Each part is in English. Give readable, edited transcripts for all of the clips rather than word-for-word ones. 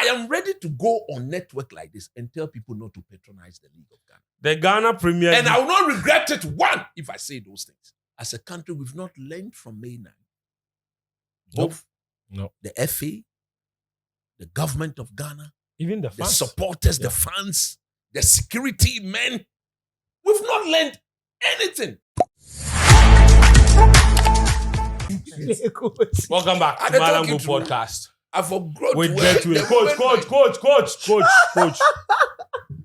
am ready to go on network like this and tell people not to patronize the League of Ghana. The Ghana Premier And I will not regret it, one, if I say those things. As a country, we've not learned from May 9. Both the FA, the government of Ghana, even the fans, the supporters, the fans, the security men. We've not learned anything. Welcome back to Mallam Goal Podcast. I forgot. Wait, coach.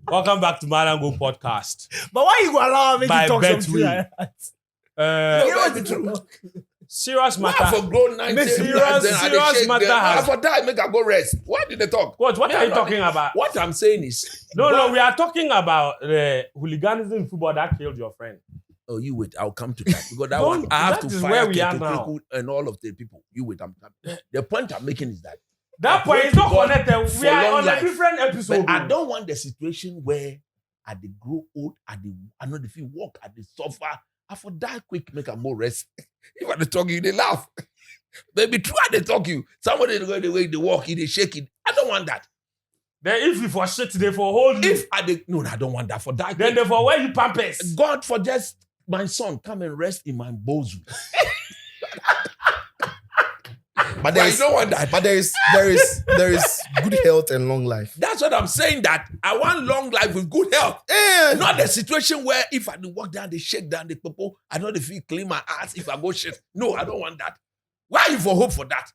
Welcome back to Mallam Goal Podcast. But why you allow me to talk something like that? Serious matter. I forgot 19 serious matter. I forgot. Make I go rest. Why did they talk? Coach, what are you talking about? What I'm saying is no. We are talking about the hooliganism in football that killed your friend. Oh, you wait. I'll come to that because that one I have to fire where we are now. And all of the people. You wait. I'm coming. The point I'm making is that point is not connected. We are on a different episode. But I don't want the situation where at the grow old, I know if you walk at the sofa, I for die quick, make a more rest. If I talk you, they laugh. Baby, try they talk you. Somebody go the way they walk, they shake it. I don't want that. Then if you for shit, they for hold you. If I don't want that for die. Then they for wear you pampers. God for just my son come and rest in my bosom. But there is, don't want that. But there is good health and long life. That's what I'm saying. That I want long life with good health. Yeah. Not the situation where if I do walk down, they shake down the people. I know they feel clean my ass if I go shit. No, I don't want that. Why are you for hope for that?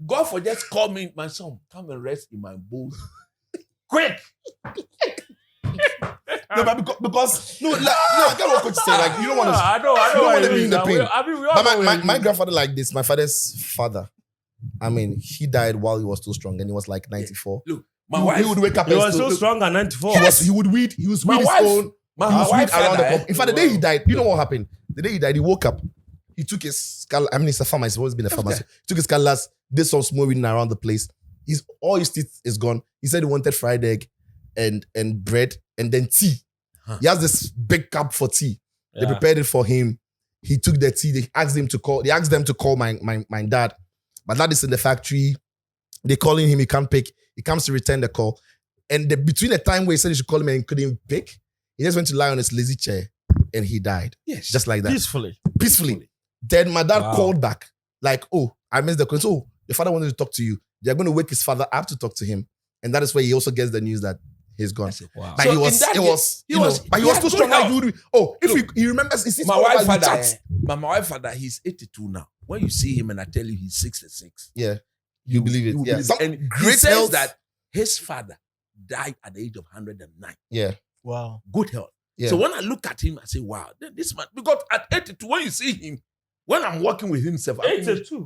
God for just call me, my son, come and rest in my bosom. Quick. No, but because I get what coach say. Like you don't want to. I don't want to be in the pain. But my grandfather like this. My father's father. I mean, he died while he was still strong, and he was like 94. Look, my wife. He would wake up. He was so strong at 94. He would weed. He was weed his own. He was weed around the pub. In fact, the day he died, you know what happened? The day he died, he woke up. He took his skull. I mean, he's a farmer. He's always been a farmer. So he took his cutlass, did some small weeding around the place. All his teeth is gone. He said he wanted fried egg and bread and then tea. Huh. He has this big cup for tea. Yeah. They prepared it for him. He took the tea. They asked them to call my dad. My dad is in the factory. They calling him. He can't pick. He comes to return the call. And between the time where he said he should call him and he couldn't pick, he just went to lie on his lazy chair and he died. Yes. Just like that. Peacefully. Then my dad called back. Like, oh, I missed the call. So your father wanted to talk to you. They're going to wake his father up to talk to him. And that is where he also gets the news that he's gone. Wow. But so he was too strong. Like he remembers. My wife father, he's 82 now. When you see him and I tell you he's 66. Yeah. You believe it. Yeah. And he says that his father died at the age of 109. Yeah. Wow. Good health. Yeah. So when I look at him, I say, wow, this man, because at 82, when you see him, when I'm working with himself,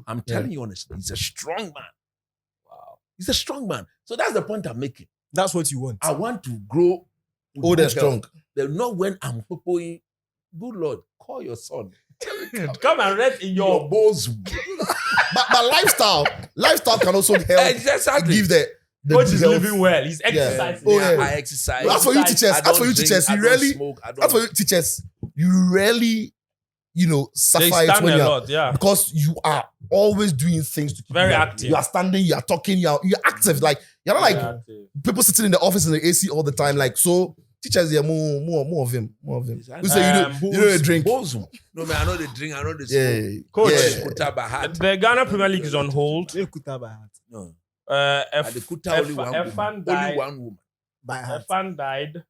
I'm telling you honestly, he's a strong man. Wow. He's a strong man. So that's the point I'm making. That's what you want. I want to grow old and strong. Not when I'm popoing. Good Lord, call your son. Come and rest in your bosom. but lifestyle can also help. Exactly. Give the coach is living well. He's exercising. Yeah. Oh, yeah. I exercise. That's for you teachers. You rarely, suffer it when you're because you are always doing things to keep very active. You are standing, you are talking, you're active. Like you're not like people sitting in the office in the AC all the time. Like so. Teachers, more of him. Who say you don't drink? Bosom. No, man, I know the drink. I know the smoke. Coach, the Ghana Premier League is on hold. No. Efan died. Only one woman. Efan died.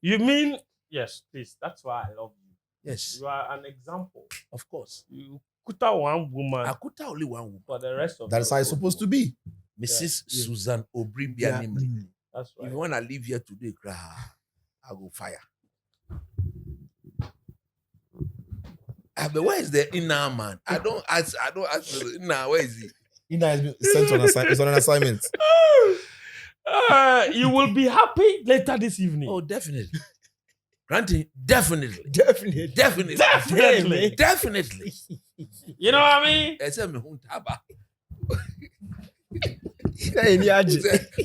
You mean, yes, please. That's why I love you. Yes. You are an example. Of course. You kuta one woman. I kuta only one woman. For the rest of that's how it's supposed to be. Mrs. Susan Obribianimli. That's right. Even when I leave here today, I go fire. But where is the inner man? I don't ask the inner. Where is he? Inner has been sent on assignment. It's on an assignment. You will be happy later this evening. Oh, definitely. Granted, definitely. You know what I mean? Except me home taba.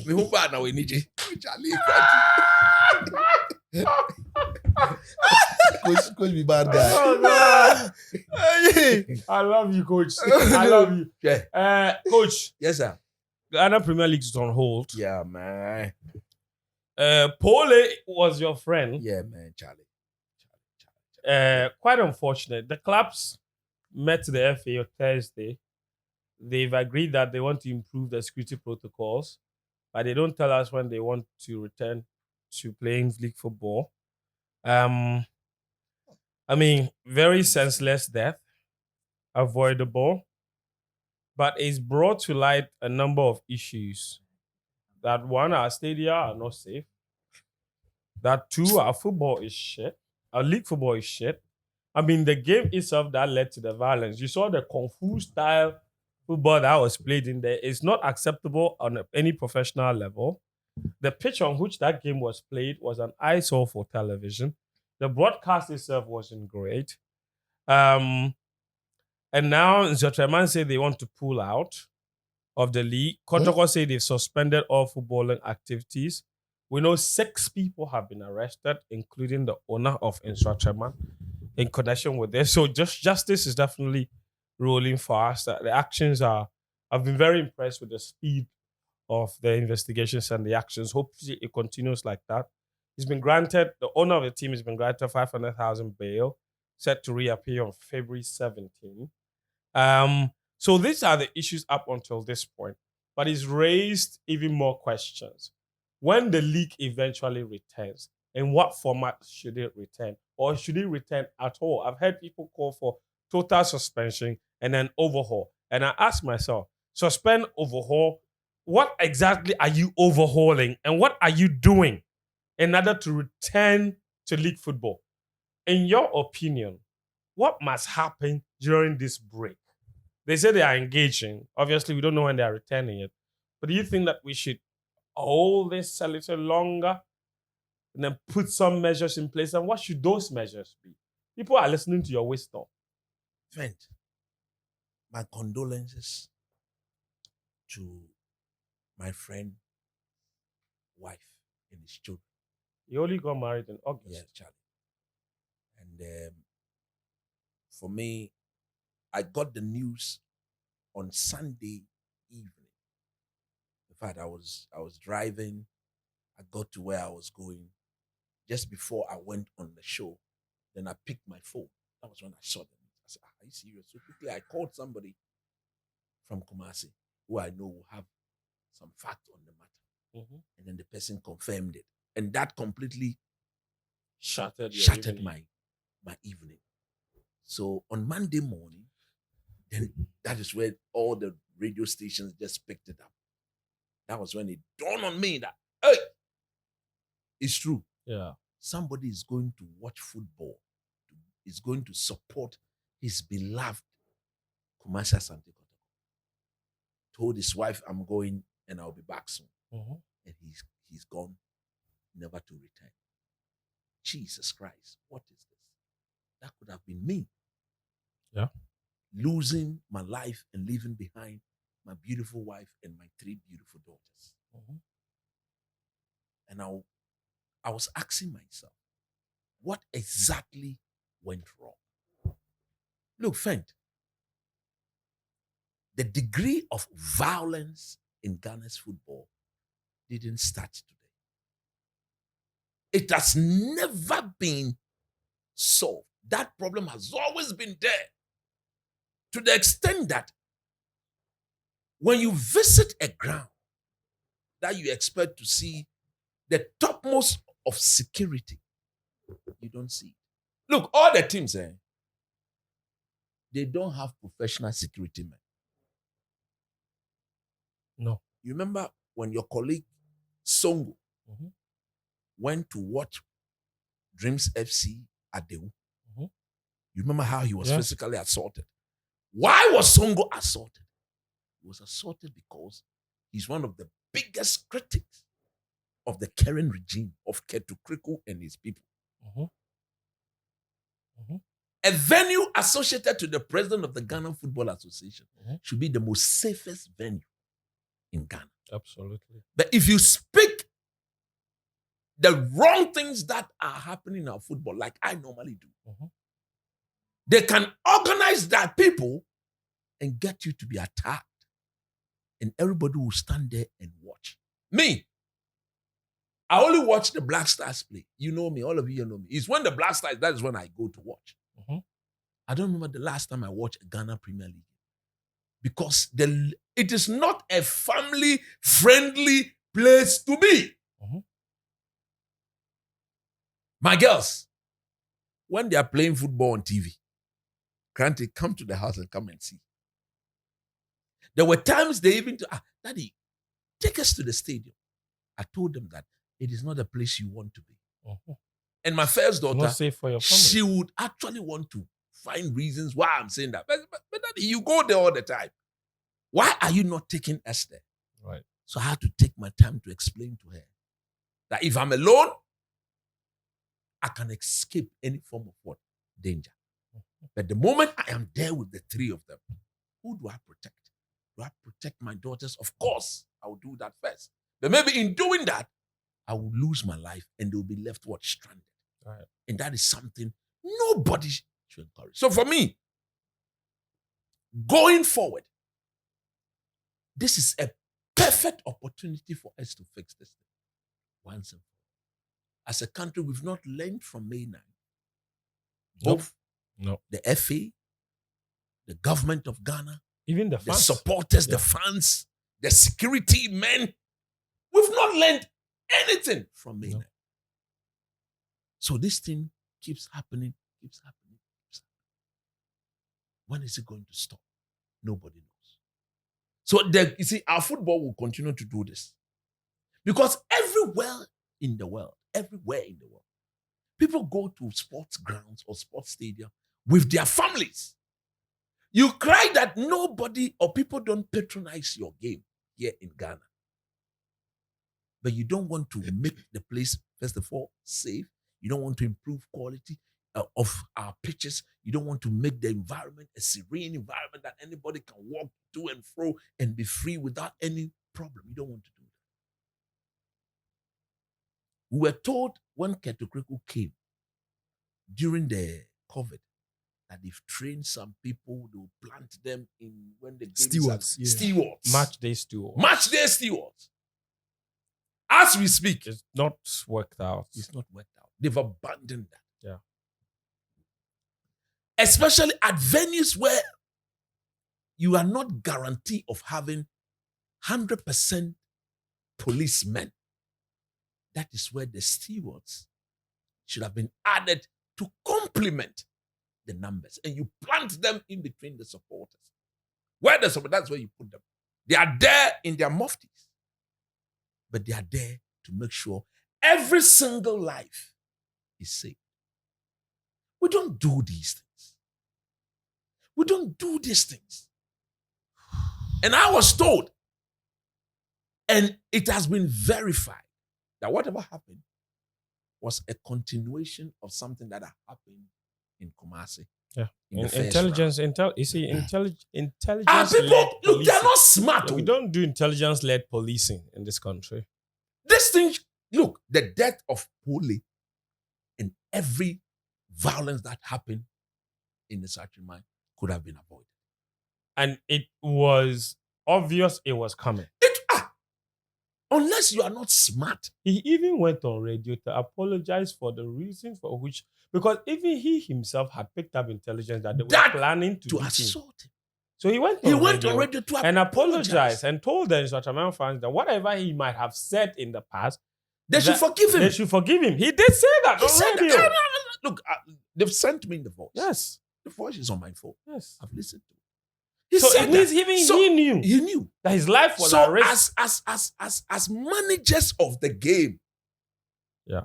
Me home ba na we nije. Coach be bad guy. Oh, man. I love you, coach. I love you. Yeah. Coach. Yes, sir. Ghana Premier League is on hold. Yeah, man. Pooley was your friend. Yeah, man, Charlie. Quite unfortunate. The clubs met the FA on Thursday. They've agreed that they want to improve the security protocols, but they don't tell us when they want to return to playing league football. I mean, very senseless death, avoidable, but it's brought to light a number of issues. That one, our stadia are not safe. That two, our football is shit. Our league football is shit. I mean, the game itself that led to the violence. You saw the Kung Fu style football that was played in there. It's not acceptable on any professional level. The pitch on which that game was played was an eyesore for television. The broadcast itself wasn't great. And now Zotreman say they want to pull out of the league. Kotoko say they've suspended all footballing activities. We know 6 people have been arrested, including the owner of Instructorman, in connection with this. So justice is definitely rolling fast. The actions I've been very impressed with the speed of the investigations and the actions. Hopefully it continues like that. The owner of the team has been granted 500,000 bail, set to reappear on February 17. So these are the issues up until this point, but it's raised even more questions. When the league eventually returns, in what format should it return? Or should it return at all? I've heard people call for total suspension and then overhaul. And I ask myself, suspend, overhaul, what exactly are you overhauling? And what are you doing in order to return to league football? In your opinion, what must happen during this break? They say they are engaging. Obviously, we don't know when they are returning it. But do you think that we should hold this a little longer and then put some measures in place? And what should those measures be? People are listening to your wisdom. Friend, my condolences to my friend, wife, and his children. He only got married in August. Yeah, Charlie. And for me, I got the news on Sunday evening. In fact, I was driving. I got to where I was going. Just before I went on the show, then I picked my phone. That was when I saw them. I said, are you serious? So quickly, I called somebody from Kumasi who I know will have some fact on the matter. Mm-hmm. And then the person confirmed it. And that completely shattered my evening. So on Monday morning, then that is where all the radio stations just picked it up. That was when it dawned on me that, hey, it's true. Yeah. Somebody is going to watch football, is going to support his beloved Kumasi Asante Kotoko. Told his wife, I'm going and I'll be back soon. Mm-hmm. And he's gone, never to return. Jesus Christ, what is this? That could have been me. Yeah. Losing my life and leaving behind my beautiful wife and my 3 beautiful daughters. Mm-hmm. And I was asking myself, what exactly went wrong? Look, friend, the degree of violence in Ghana's football didn't start today. It has never been solved. That problem has always been there. To the extent that when you visit a ground that you expect to see the topmost of security, you don't see it. Look, all the teams, they don't have professional security men. No. You remember when your colleague Songo Mm-hmm. went to watch Dreams FC at Dewu? Mm-hmm. You remember how he was physically assaulted? Why was Songo assaulted? He was assaulted because he's one of the biggest critics of the current regime of Ketu Kriku and his people. Mm-hmm. Mm-hmm. A venue associated to the president of the Ghana Football Association should be the most safest venue in Ghana. Absolutely. But if you speak the wrong things that are happening in our football, like I normally do, they can organize that people and get you to be attacked and everybody will stand there and watch. Me, I only watch the Black Stars play. You know me, all of you know me. It's when the Black Stars, that is when I go to watch. I don't remember the last time I watched a Ghana Premier League. Because it is not a family-friendly place to be. My girls, when they are playing football on TV, can't they come to the house and come and see? There were times they even, Daddy, take us to the stadium. I told them that it is not a place you want to be. And my first daughter, Not safe for your family. she would actually want to find reasons why I'm saying that. But Daddy, you go there all the time. Why are you not taking us there? Right. So I had to take my time to explain to her that if I'm alone, I can escape any form of what? Danger. But the moment I am there with the three of them, who do I protect? Do I protect my daughters? Of course, I will do that first. But maybe in doing that, I will lose my life and they'll be left what? Stranded. Right. And that is something nobody should encourage. So for me, going forward, this is a perfect opportunity for us to fix this thing once and for all. As a country, we've not learned from May 9. Both the FA, the government of Ghana, Even the the fans. supporters, the fans, the security men. We've not learned anything from May 9. So this thing keeps happening, keeps happening, keeps happening. When is it going to stop? Nobody knows. So you see, our football will continue to do this. Because everywhere in the world, people go to sports grounds or sports stadium with their families. You cry that nobody or people don't patronize your game here in Ghana. But you don't want to make the place, first of all, safe. You don't want to improve quality of our pitches. You don't want to make the environment a serene environment that anybody can walk to and fro and be free without any problem. You don't want to do that. We were told when Kotoko came during the COVID that they've trained some people, they'll plant them in when the Stewards. Stewards. Match day stewards. Match day stewards. As we speak, It's not worked out. it's not worked out. They've abandoned that. Yeah. Especially at venues where you are not guaranteed of having 100% policemen. That is where the stewards should have been added to complement the numbers. And you plant them in between the supporters. That's where you put them. They are there in their muftis. But they are there to make sure every single life is safe. We don't do these things. We don't do these things. And I was told, and it has been verified, that whatever happened was a continuation of something that had happened in Kumasi. Yeah. In the first Intelligence, round. you see, intelligence. And people, look, they're not smart. We don't do intelligence-led policing in this country. This thing, look, the death of Pooley and every violence that happened in the Saturday mine could have been avoided. And it was obvious it was coming. Unless you are not smart. He even went on radio to apologize for the reason for which, because even he himself had picked up intelligence that they were planning to assault him. So he went on radio to and apologized and told the Instructaman fans that whatever he might have said in the past, they should forgive him. They should forgive him. He did say that He on said radio. that. Look, they've sent me the voice. Yes. The voice is on my phone. Yes. I've listened to it. He So said it means that. even So he knew He knew. that his life was So at risk. as managers of the game, Yeah.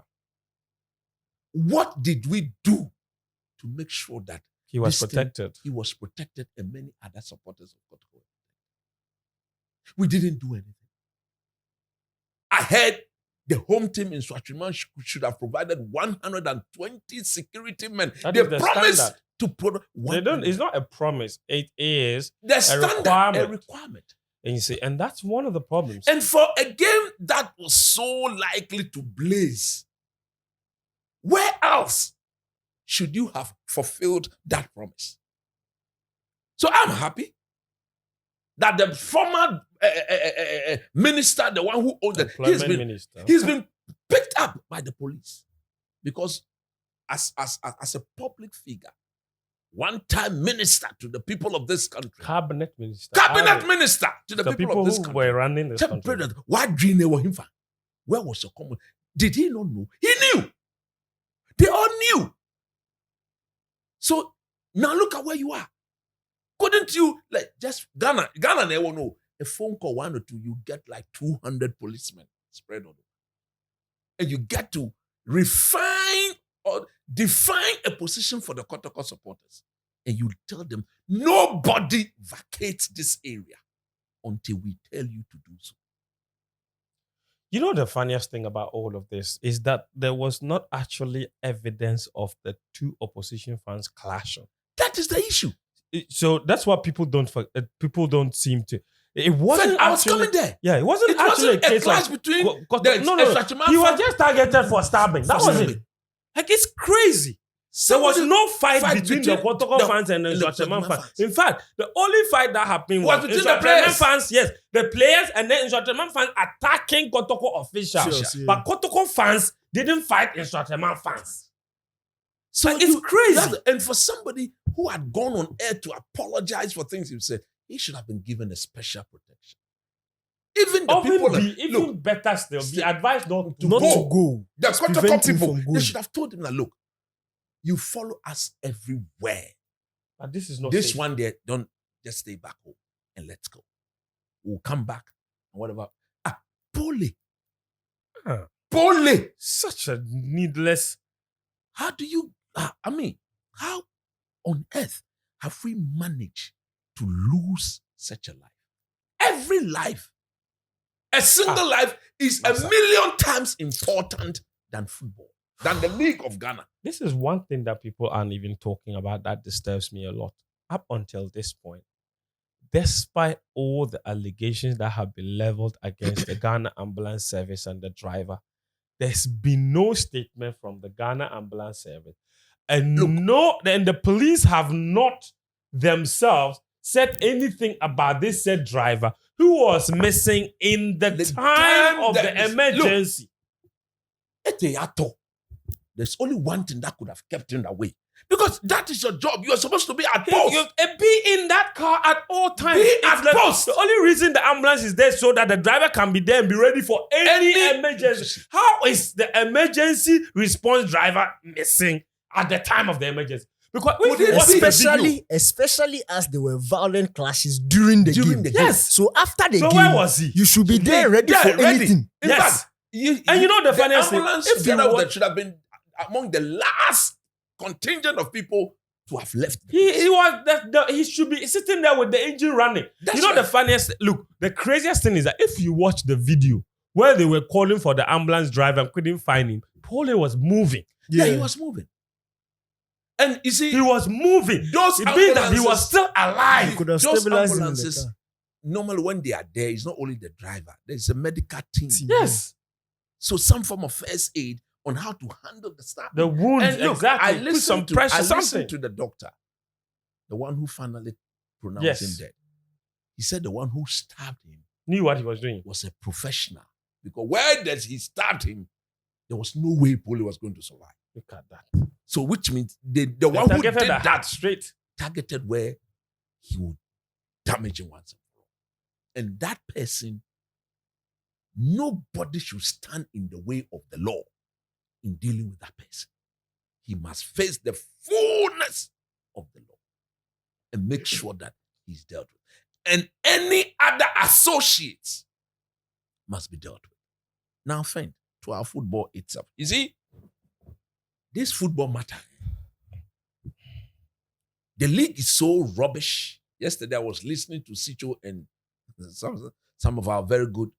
what did we do to make sure that He was this thing- protected. he was protected and many other supporters of Kotoko? We didn't do anything. I heard the home team in Swatchman should have provided 120 security men. That They is the promised standard. to put They don't. It's not a promise. It is the standard, a requirement. requirement. And you see, and that's one of the problems. And for a game that was so likely to blaze, where else should you have fulfilled that promise? So I'm happy. that the former minister, the one who owned Employment minister. he's been picked up by the police because as a public figure, one-time minister to the people of this country, Cabinet minister to the people of this country, who were running this country. President, why dream they were him? Where was your common? Did he not know? He knew. They all knew. So now look at where you are. Couldn't you like just Ghana never know a phone call 1 or 2, you get like 200 policemen spread on it, and you get to refine or define a position for the Kotoko supporters, and you tell them nobody vacates this area until we tell you to do so. You know, the funniest thing about all of this is that there was not actually evidence of the two opposition fans clashing. That is the issue. So that's what people don't seem to. It wasn't. I was coming there. Yeah, it wasn't actually a case clash like between no. He was just targeted for stabbing. That was it. Like, it's crazy. There was no fight between the Kotoko fans and the Nshotreman fans. In fact, the only fight that happened was between the players. Fans, yes, the players, and then Nshotreman fans attacking Kotoko officials. Sure. But Kotoko fans didn't fight Nshotreman fans. So like, it's crazy. And for somebody who had gone on air to apologize for things he said, he should have been given a special protection. Even the people better still, be advised not to go. The Kotoko people, they should have told him that, look, you follow us everywhere. But this is not this safe. one there, don't just stay back home and let's go. We'll come back and whatever. Pooley. Pooley. Such a needless. How do you, how on earth have we managed to lose such a life? Every life, a single life is a million times important than football, than the League of Ghana. This is one thing that people aren't even talking about that disturbs me a lot. Up until this point, despite all the allegations that have been leveled against the Ghana Ambulance Service and the driver, there's been no statement from the Ghana Ambulance Service. And the police have not themselves said anything about this said driver who was missing in the time of the emergency. There's only one thing that could have kept him away. Because that is your job. You are supposed to be at post. Be in that car at all times. Be at post. The only reason the ambulance is there is so that the driver can be there and be ready for any emergency. How is the emergency response driver missing at the time of the emergency? Because especially as there were violent clashes during the game. Yes. So after the game, where was he? You should be there ready for anything. In fact, and you know the funniest thing, if that should have been among the last contingent of people to have left. He should be sitting there with the engine running. That's the funniest. Look, the craziest thing is that if you watch the video where they were calling for the ambulance driver and couldn't find him, Pooley was moving. Yeah, he was moving. And you see, he was moving. Those it means that he was still alive. He could have those stabilized ambulances, him in the car. normally when they are there, it's not only the driver. There's a medical team. Yes. So some form of first aid on how to handle the staff. The wound, and look, exactly. I listened to the doctor, the one who finally pronounced him dead. He said the one who stabbed him knew what he was doing. Was a professional. Because where does he stabbed him, there was no way Pooley was going to survive. Look at that. So which means the one who did that straight targeted where he would damage him once and for all. And that person, nobody should stand in the way of the law in dealing with that person. He must face the fullness of the law and make sure that he's dealt with. And any other associates must be dealt with. Now, friend, to our football itself. You see, this football matter. The league is so rubbish. Yesterday, I was listening to Sicho and some of our very good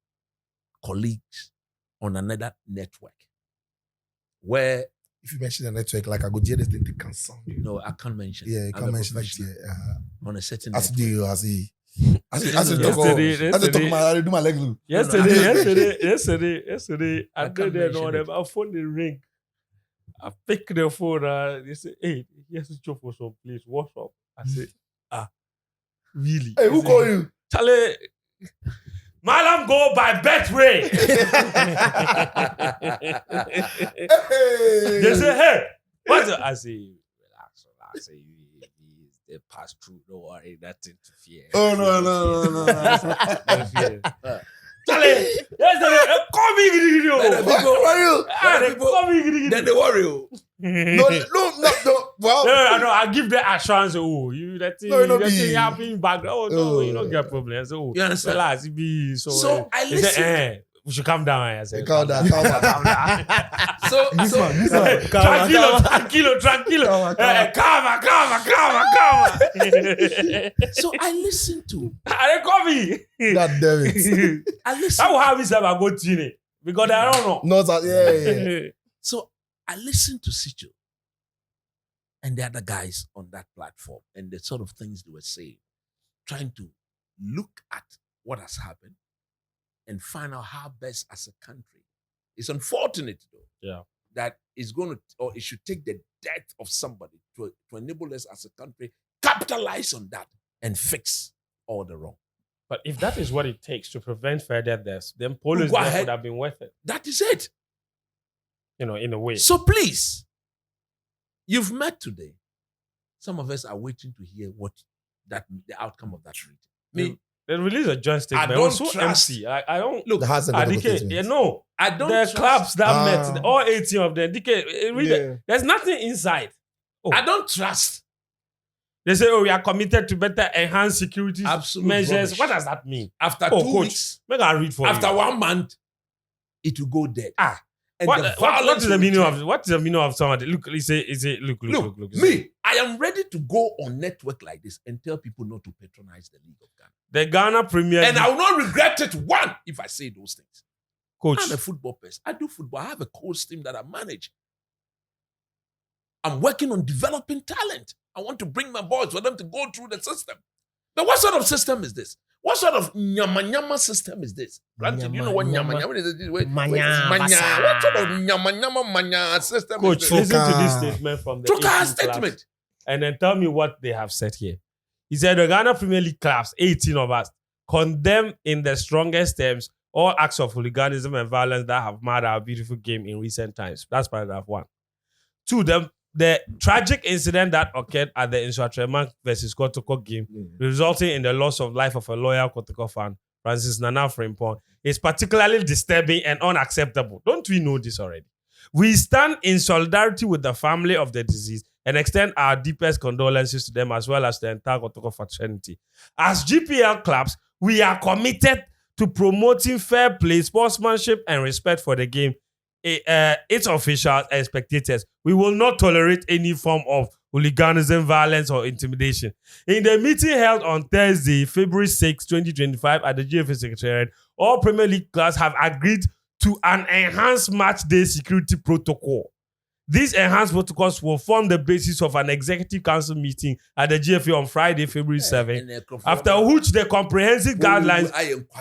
colleagues on another network where... If you mention a network, like I go hear this thing, they can sound you. No, I can't mention. Yeah, you can't mention it. Yeah. On a certain as network. I do my leg loop. Yesterday, I did there on them. I phoned the ring. I picked the phone. They say, "Hey, here's a job for some place. What's up?" I said, "Really?" Hey, who call you? Charlie, Mallam Goal by Betway. They say, hey, what's it? I say, relax. I say, they pass through. Don't worry, nothing to fear. Oh, no. No fear. Charlie, call me. Then they worry you. No. Well, No, I give the assurance. Oh, you that thing, happening back. Oh no, you don't get problems. Oh, you understand? Relax, it be so. So I listen. Say, we should calm down. I said, calm down. So tranquilo. Calma. So I listen to. I call me. God damn it. I listen. I will have this ever go to it because I don't know. No, yeah. So I listen to Sicho and the other guys on that platform and the sort of things they were saying, trying to look at what has happened and find out how best as a country. It's unfortunate though, that it's going to, or it should take the death of somebody to enable us as a country capitalize on that and fix all the wrong. But if that is what it takes to prevent further deaths, then police would have been worth it. That is it. In a way. So please, you've met today. Some of us are waiting to hear the outcome of that meeting. They released a joint statement. I don't trust. empty. I don't look. I don't. The clubs that met, all 18 of them. There's nothing inside. I don't trust. They say, we are committed to better enhance security measures. Rubbish. What does that mean? After 2 weeks, make I read for you. After 1 month, it will go dead. And what is the meaning of somebody? Look, look. Me, I am ready to go on network like this and tell people not to patronize the League of Ghana. The Ghana Premier League. And I will not regret it if I say those things. Coach. I'm a football person. I do football. I have a coach team that I manage. I'm working on developing talent. I want to bring my boys for them to go through the system. But what sort of system is this? What sort of nyama system is this? Granted, you know what nyama is? What sort of nyama system Coach, is this? listen to this statement from the statement. Clubs, and then tell me what they have said here. He said, the Ghana Premier League clubs, 18 of us, condemn in the strongest terms all acts of hooliganism and violence that have marred our beautiful game in recent times. That's paragraph 1. 2, the tragic incident that occurred at the Insua versus Kotoko game, resulting in the loss of life of a loyal Kotoko fan, Francis Nana Frimpong, is particularly disturbing and unacceptable. Don't we know this already? We stand in solidarity with the family of the deceased and extend our deepest condolences to them as well as the entire Kotoko fraternity. As GPL clubs, we are committed to promoting fair play, sportsmanship, and respect for the game, its officials and spectators. We will not tolerate any form of hooliganism, violence, or intimidation. In the meeting held on Thursday, February 6, 2025, at the GFA Secretariat, all Premier League clubs have agreed to an enhanced match day security protocol. These enhanced protocols will form the basis of an executive council meeting at the GFA on Friday, February 7, after which the comprehensive guidelines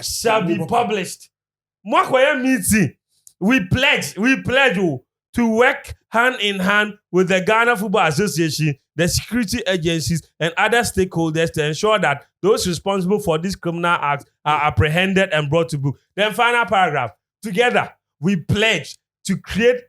shall be published. Meeting. We pledge to work hand in hand with the Ghana Football Association, the security agencies, and other stakeholders to ensure that those responsible for these criminal acts are apprehended and brought to book. Then final paragraph. Together, we pledge to create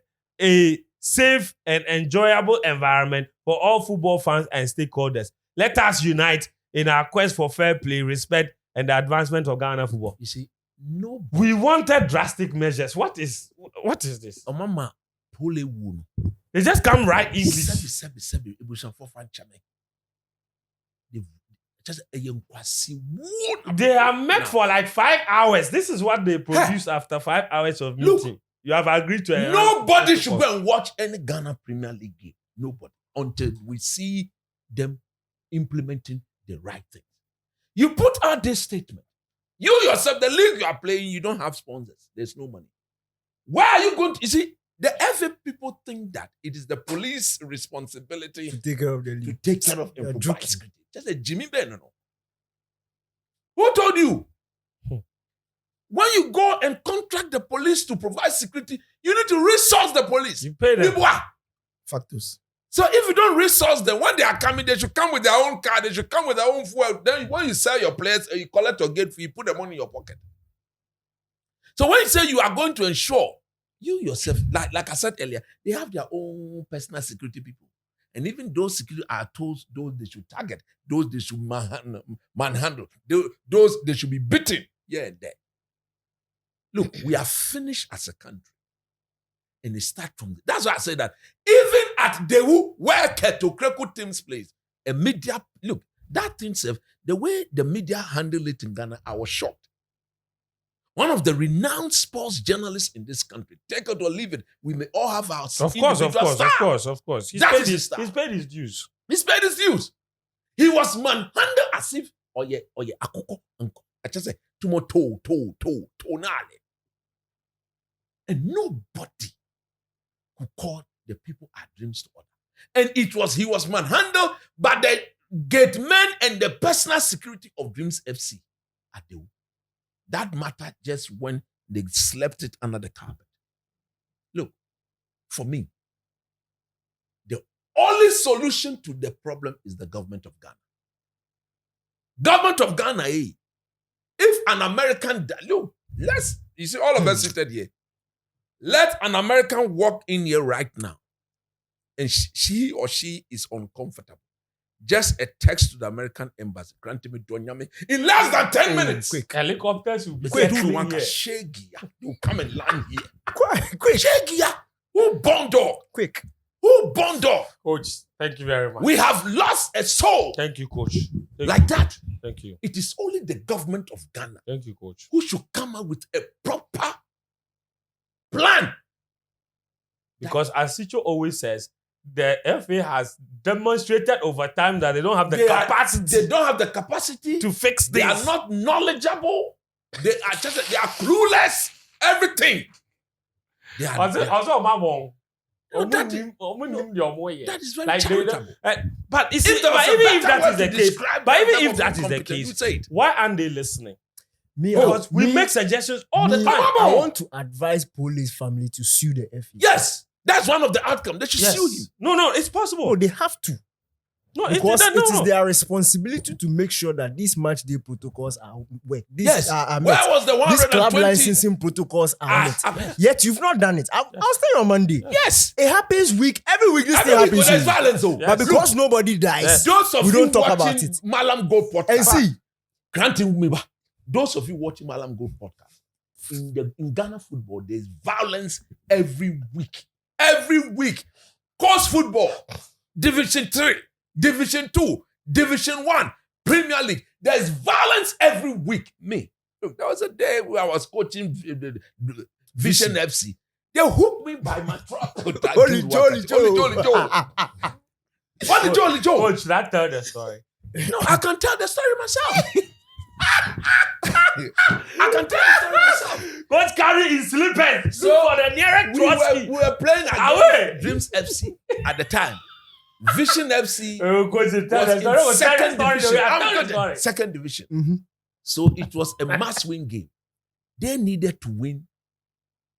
a safe and enjoyable environment for all football fans and stakeholders. Let us unite in our quest for fair play, respect, and the advancement of Ghana football. You see, no. We wanted drastic measures. What is this? Mama, Pooley wound. They just come right easily. They are met for like 5 hours. This is what they produce after 5 hours of meeting. Look, you have agreed to. Nobody should go and watch any Ghana Premier League game. Nobody, until we see them implementing the right thing. You put out this statement. You yourself, the league you are playing, you don't have sponsors. There's no money. Why are you going to? You see, the FA people think that it is the police responsibility to take care of the league. To take care of improvised security. Just a Jimmy Bennett. Who told you? When you go and contract the police to provide security, you need to resource the police. You pay them. Factors. So if you don't resource them, when they are coming, they should come with their own car, they should come with their own fuel. Then when you sell your players, you collect your gate fee, you put the money in your pocket. So when you say you are going to ensure, you yourself, like I said earlier, they have their own personal security people. And even those security are told those they should target, those they should manhandle, those they should be beaten here and there. Look, we are finished as a country. And it starts from that's why I say that even at Dewu, where Kotoko teams plays, a media look, that thing self, the way the media handle it in Ghana, I was shocked. One of the renowned sports journalists in this country, take it or leave it, we may all have our Of course. He's paid his dues. He's paid his dues. He was manhandled as if, akoko, I just say, to nale. And nobody could call the people at Dreams to order. And he was manhandled by the gate men and the personal security of Dreams FC at the That matter just when they slept it under the carpet. Look, for me, the only solution to the problem is the government of Ghana. Government of Ghana, if an American, look, you see all of us seated here. Let an American walk in here right now and she or she is uncomfortable. Just a text to the American embassy. Grant me in less than 10 minutes. Quick. Helicopters will be Quick. You come and land here. Quick. Shegia. Who bond door? Quick. Who bond door? Coach, thank you very much. We have lost a soul. Thank you, Coach. That. Thank you. It is only the government of Ghana. Thank you, Coach. Who should come up with a proper plan. Because as Sicho always says, the FA has demonstrated over time that they don't have the capacity. They don't have the capacity to fix this. They are not knowledgeable. They are clueless. Everything. That is very charitable. But even if that is the case, why aren't they listening? Because we make suggestions all the time. I want to advise Pooley's family to sue the FA. Yes, that's one of the outcomes. They should sue him. No, it's possible. Oh, they have to. No, because it is their responsibility to make sure that these match day protocols are met. Are met. Where was the 120? These club licensing protocols are met. Yet you've not done it. I'll stay on Monday. Yes. It happens every week this thing happens. There's violence, though. But because nobody dies, we don't talk about it. Mallam Goal podcast. And see, granting me, those of you watching Mallam Goal podcast, in Ghana football, there's violence every week. Every week. Coast football, Division 3, Division 2, Division 1, Premier League. There's violence every week. Look, there was a day where I was coaching Vision FC. They hooked me by my truck. Holy Jolly Joe. What the Jolly Joe? Coach, that tell the story. No, I can tell the story myself. I can tell the story myself. Coach carry his slippers. So for the nearest we were playing against Dreams FC at the time. Vision FC was in second division. Mm-hmm. So it was a must-win game. They needed to win.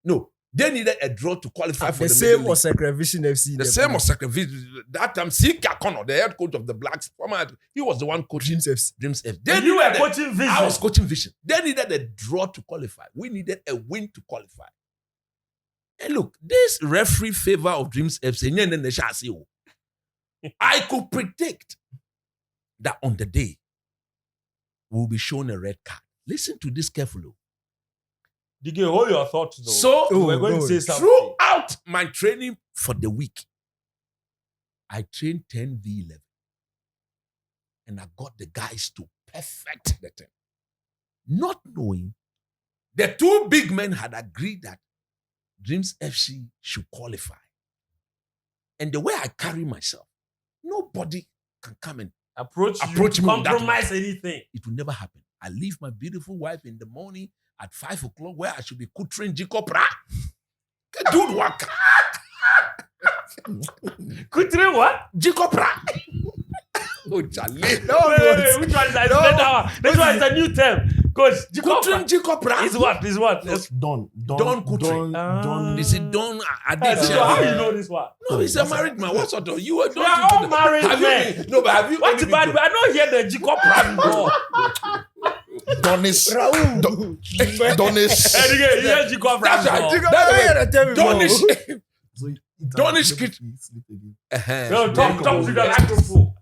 No, they needed a draw to qualify for the same was Vision FC. The same was Vision. That time, Sika Kono, the head coach of the Blacks, he was the one coaching Dreams FC. You were coaching Vision. I was coaching Vision. They needed a draw to qualify. We needed a win to qualify. And look, this referee favor of Dreams FC, I could predict that on the day we'll be shown a red card. Listen to this carefully. Did you hold your thoughts though? So we're going to say something. Throughout my training for the week, I trained 10v11. And I got the guys to perfect the 10. Not knowing the two big men had agreed that Dreams FC should qualify. And the way I carry myself, nobody can come and approach me, compromise anything. It will never happen. I leave my beautiful wife in the morning at 5 o'clock where I should be kuttering Jikopra. Dude, what? Kuttering what? Jikopra. Oh, Charlie. Which one is that? This one is a new term. Coach, Jacob is what? Don Kutri. Don. Is it Don? I did So share. how you know this one? No, he's a married man. What sort of you are? We are all married Have you men. been- No, but have you? What only bad? been I don't hear the Jacob Brand before. Donis. Donis. And again, you hear Jacob Brand before. Donish. So Donish kid. No, talk to the microphone.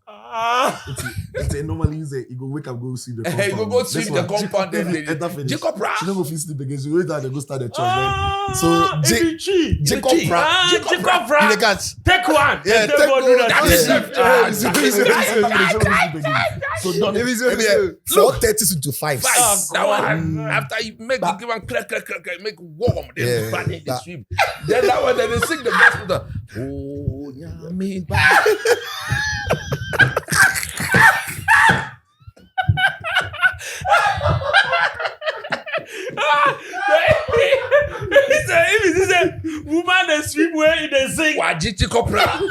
Normally you go wake up, go see the Hey, compound. go sweep the That's why compound. enter finish. Jacob She Brand. don't go fit sleep again. She wait till they go start the church. So Ibichi. Jacob Jacob Pratt. Jacob You Brand. dey catch? Take one. Yeah, And then take go do one. that. That's Yeah. So don't Maybe 4:30 to 5. Five. That God. one after you make you give one crack, make warm, then Yeah, burn it, they that- sweep. Then that one, then they sing the gospel. Oh, yeah, me back. If it's a woman they sweep where in the sing. Wajiti Kopra.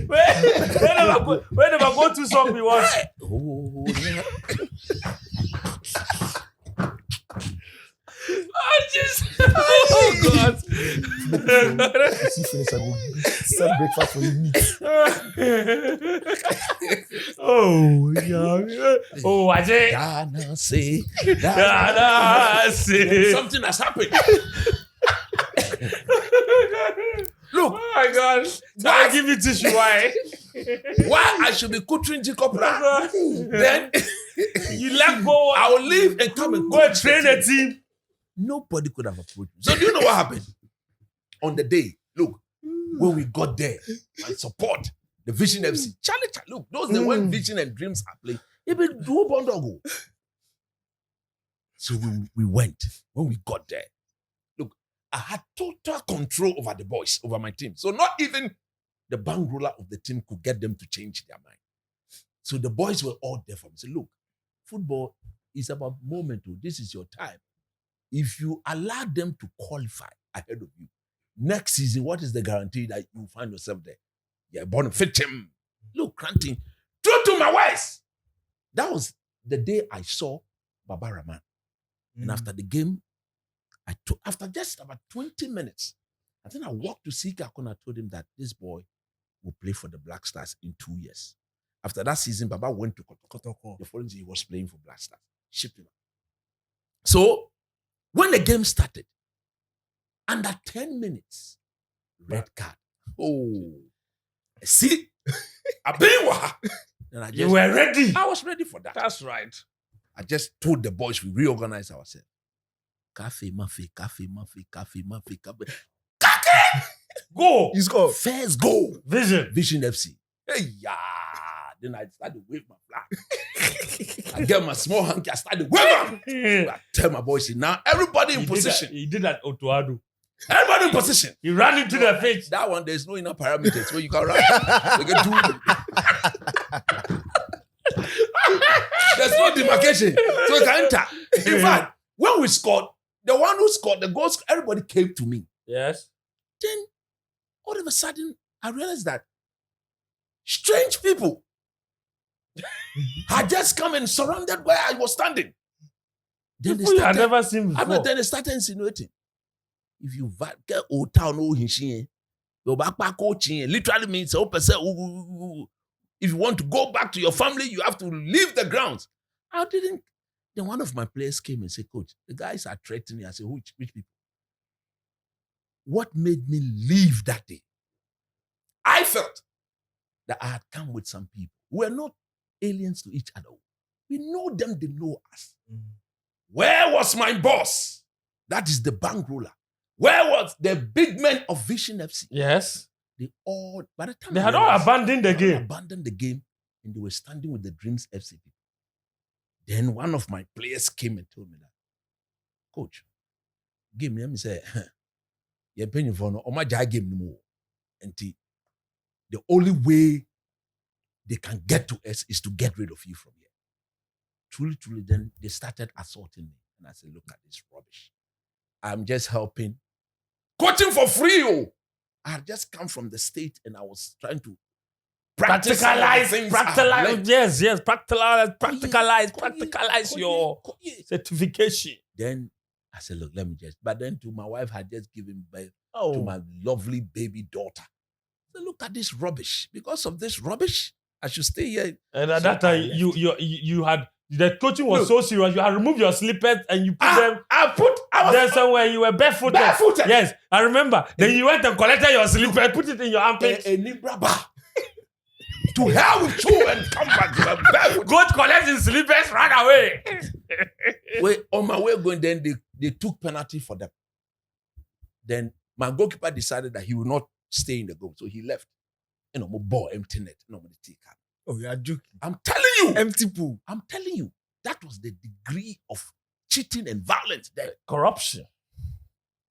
Where never go to song we want. Oh, yeah. Oh, Jesus. Oh, God. see finish, I go serve breakfast for you. Meat. Oh, yeah. Oh, Ajay. Ghana say, Ghana say. something has happened. Look, Oh, my God. I give you tissue. Why? why I should be coaching Kopra? Then You let go. I will leave and come and Go and coach train the the team. team. Nobody could have approached me. So do you know what happened? On the day, look, when we got there, I support the Vision FC. Charlie, look, those the when Vision and Dreams are playing. Even do Bondogo. So we went. When we got there, look, I had total control over the boys, over my team. So not even the bank roller of the team could get them to change their mind. So the boys were all there for me. So look, football is about moment. This is your time. If you allow them to qualify ahead of you, next season, what is the guarantee that you find yourself there? You're born to fit him. Look, Cranting, true to my words. That was the day I saw Baba Rahman. And after the game, after just about 20 minutes, I think I walked to Sika and I told him that this boy will play for the Black Stars in 2 years. After that season, Baba went to Kotoko. The following season, he was playing for Black Stars. Shipped him. So, when the game started, under 10 minutes, red card. Oh, see, Abiwa. You were ready. I was ready for that. That's right. I just told the boys we reorganized ourselves. Cafe. Go. You score. First goal. Vision. Vision FC. Hey, yeah. Then I started wave my flag. I get my small hanky. I started wave. I tell my boys, now everybody in position. He did that Otuado. Everybody in position. He ran into the pitch. That one, there's no enough parameters where you can run. You can do. There's no demarcation. So you can enter. In fact, when we scored, the one who scored the goals, everybody came to me. Yes. Then, all of a sudden, I realized that strange people had just come and surrounded where I was standing. Then People you had never seen before. then they started insinuating. If you get old town, your backpack coaching literally means if you want to go back to your family, you have to leave the grounds. I didn't. Then one of my players came and said, Coach, the guys are threatening me. I said, which people? What made me leave that day? I felt that I had come with some people who were not aliens to each other. We know them, they know us. Where was my boss? That is the bank roller. Where was the big men of Vision FC? Yes. They all, by the time They had all abandoned the game. Abandoned the game, and they were standing with the Dreams FC people. Then one of my players came and told me that, Coach, give me, let me say, you're paying for no, my game no more. And the only way they can get to us is to get rid of you from here. Truly, then they started assaulting me. And I said, look at this rubbish. I'm just helping. Coaching for free, oh. I had just come from the state and I was trying to Practicalize your Koye. certification. Then I said, look, let me just. But then my wife had just given birth Oh. to my lovely baby daughter. So look at this rubbish. Because of this rubbish, I should stay here. And at So that time, I left. you had the coaching was Look. so serious. You had removed your slippers and you put them I was there somewhere. You were barefooted. barefooted. Yes, I remember. Then you went and collected your slippers, put it in your armpit. a Nibraba. To hell with you and come back. You were barefooted. Go to collect his slippers, run away. Wait, on my way going, then they took penalty for them. Then my goalkeeper decided that he will not stay in the goal. So he left. You know, my ball, empty net. No, my take up. Oh, you are joking. I'm telling you. Empty pool. I'm telling you. That was the degree of cheating and violence there. Corruption.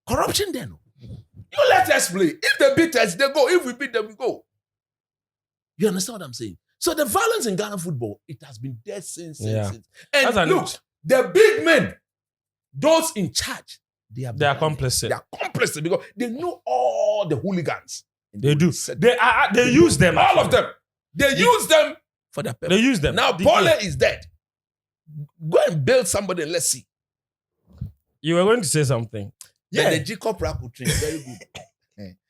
Corruption there. No. You let us play. If they beat us, they go. If we beat them, we go. You understand what I'm saying? So the violence in Ghana football, it has been there since. Yeah. And That's look, the big men, those in charge, they are complicit. They are complicit because they know all the hooligans. And They do. They use them. all of them. They use them for their purpose. They use them. Now, Pooley is dead. Go and build somebody and let's see. You were going to say something. Yeah. The Jacob Raku train, very good.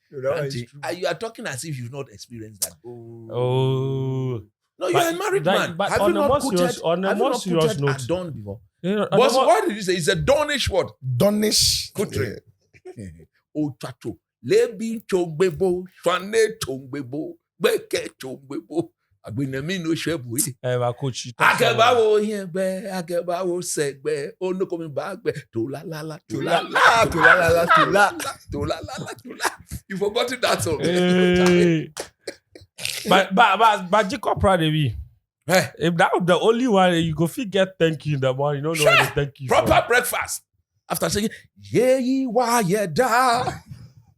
No, that one is Auntie, true. you are talking as if you've not experienced that. Oh. No, you're a married man. But Have on you a not more put serious, it? on a Have you more not serious put it note, at dawn before? on Boss, a more- what did you say? It's a Donish word. Donish. Kutre. O chacho. Lebi chogbebo. Shwane chogbebo. Beke chogbebo. Agbinemi no shebu. coach. Akebawo yebe. Akebawo segbe. Oh no coming back. To la la la. To la la. Ah, to la la la, to la. To la la la. To la. You forgotten that song. Hey. but Jacob Pradevi, Hey, if that was the only one, you go get thank you in the morning. You don't know what to thank you proper for. breakfast. After saying, yeah, ye wa ye da.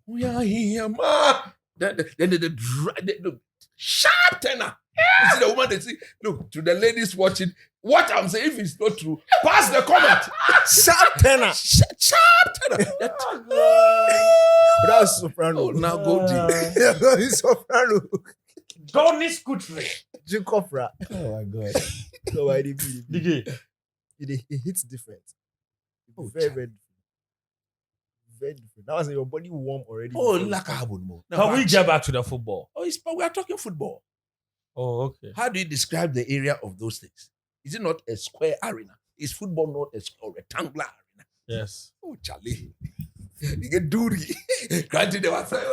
We are here, ma. Then the sharp tenor. You see the woman, they see, look, to the ladies watching, what I'm saying, if it's not true, pass the comment. Sharp tenor. Sharp tenor. That was soprano. Oh, now go deep. That is soprano. Donny Scutry. Jacob Ra. Oh my God. So why did it hits different. Oh, Very, very different. Very different. That was your body warm already. Oh, before you like start. Can we get back to the football? Oh, we are talking football. Oh, okay. How do you describe the area of those things? Is it not a square arena? Is football not a square, rectangular arena? Yes. Oh, Charlie. You get duri. Granted, they were saying,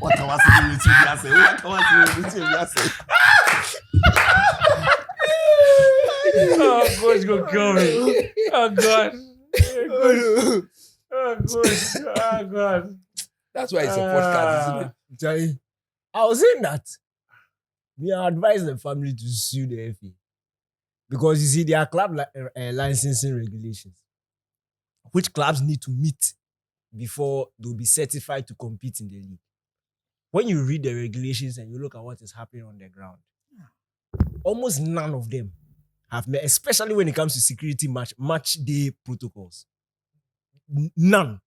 What I was saying with you, I say. What I was saying with you, I say. Oh, God's gonna kill me. Oh, God. Oh, Oh, God. Oh, God. that's why it's a podcast, isn't it? Jai, I was saying that we advise the family to sue the FA because you see there are club licensing regulations which clubs need to meet before they'll be certified to compete in the league. When you read the regulations and you look at what is happening on the ground, almost none of them have met, especially when it comes to security match day protocols. None.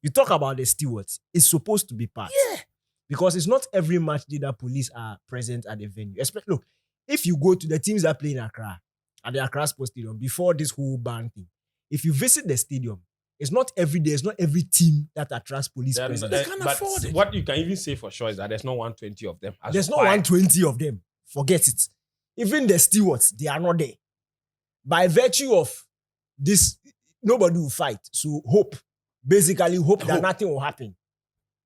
You talk about the stewards, it's supposed to be part. Yeah. Because it's not every match day that police are present at the venue. Look, if you go to the teams that play in Accra, at the Accra Sports Stadium, before this whole ban thing, if you visit the stadium, it's not every day, it's not every team that attracts police presence. They can't afford it. What you can even say for sure is that there's not 120 of them. There's not 120 of them. Forget it. Even the stewards, they are not there. By virtue of this, nobody will fight. So hope that nothing will happen.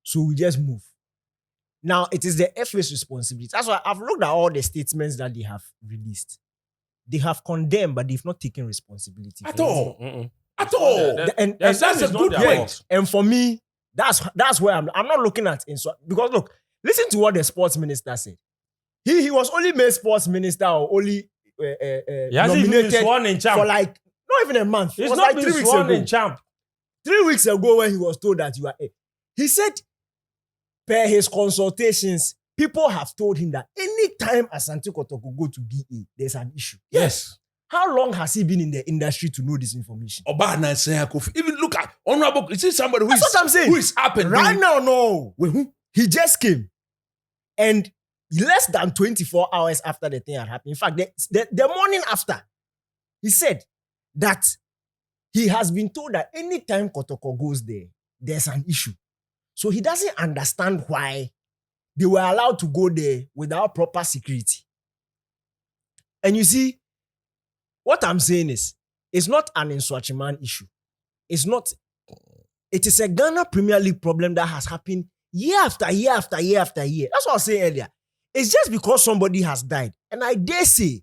So we just move. Now, it is the FA's responsibility. That's why I've looked at all the statements that they have released. They have condemned, but they've not taken responsibility. At for it. all. At all. And that's a good point. And for me, that's where I'm not looking at because look, listen to what the sports minister said. He was only made sports minister or only He hasn't even been nominated sworn in champ. for like not even a month. He's It was not like been 3 weeks sworn ago. in champ. 3 weeks ago when he was told that you are a. He said, per his consultations, people have told him that anytime Asante Kotoko go to BA, there's an issue. Yes. How long has he been in the industry to know this information? Even look at honorable. You see somebody That's what I'm saying. who is up and Right doing. now, no. Wait, who? He just came. And less than 24 hours after the thing had happened, in fact, the morning after, he said that he has been told that anytime Kotoko goes there, there's an issue. So he doesn't understand why they were allowed to go there without proper security. And you see, what I'm saying is, it's not an Nswachiman issue. It's not. It is a Ghana Premier League problem that has happened year after year after year after year. That's what I was saying earlier. It's just because somebody has died. And I dare say,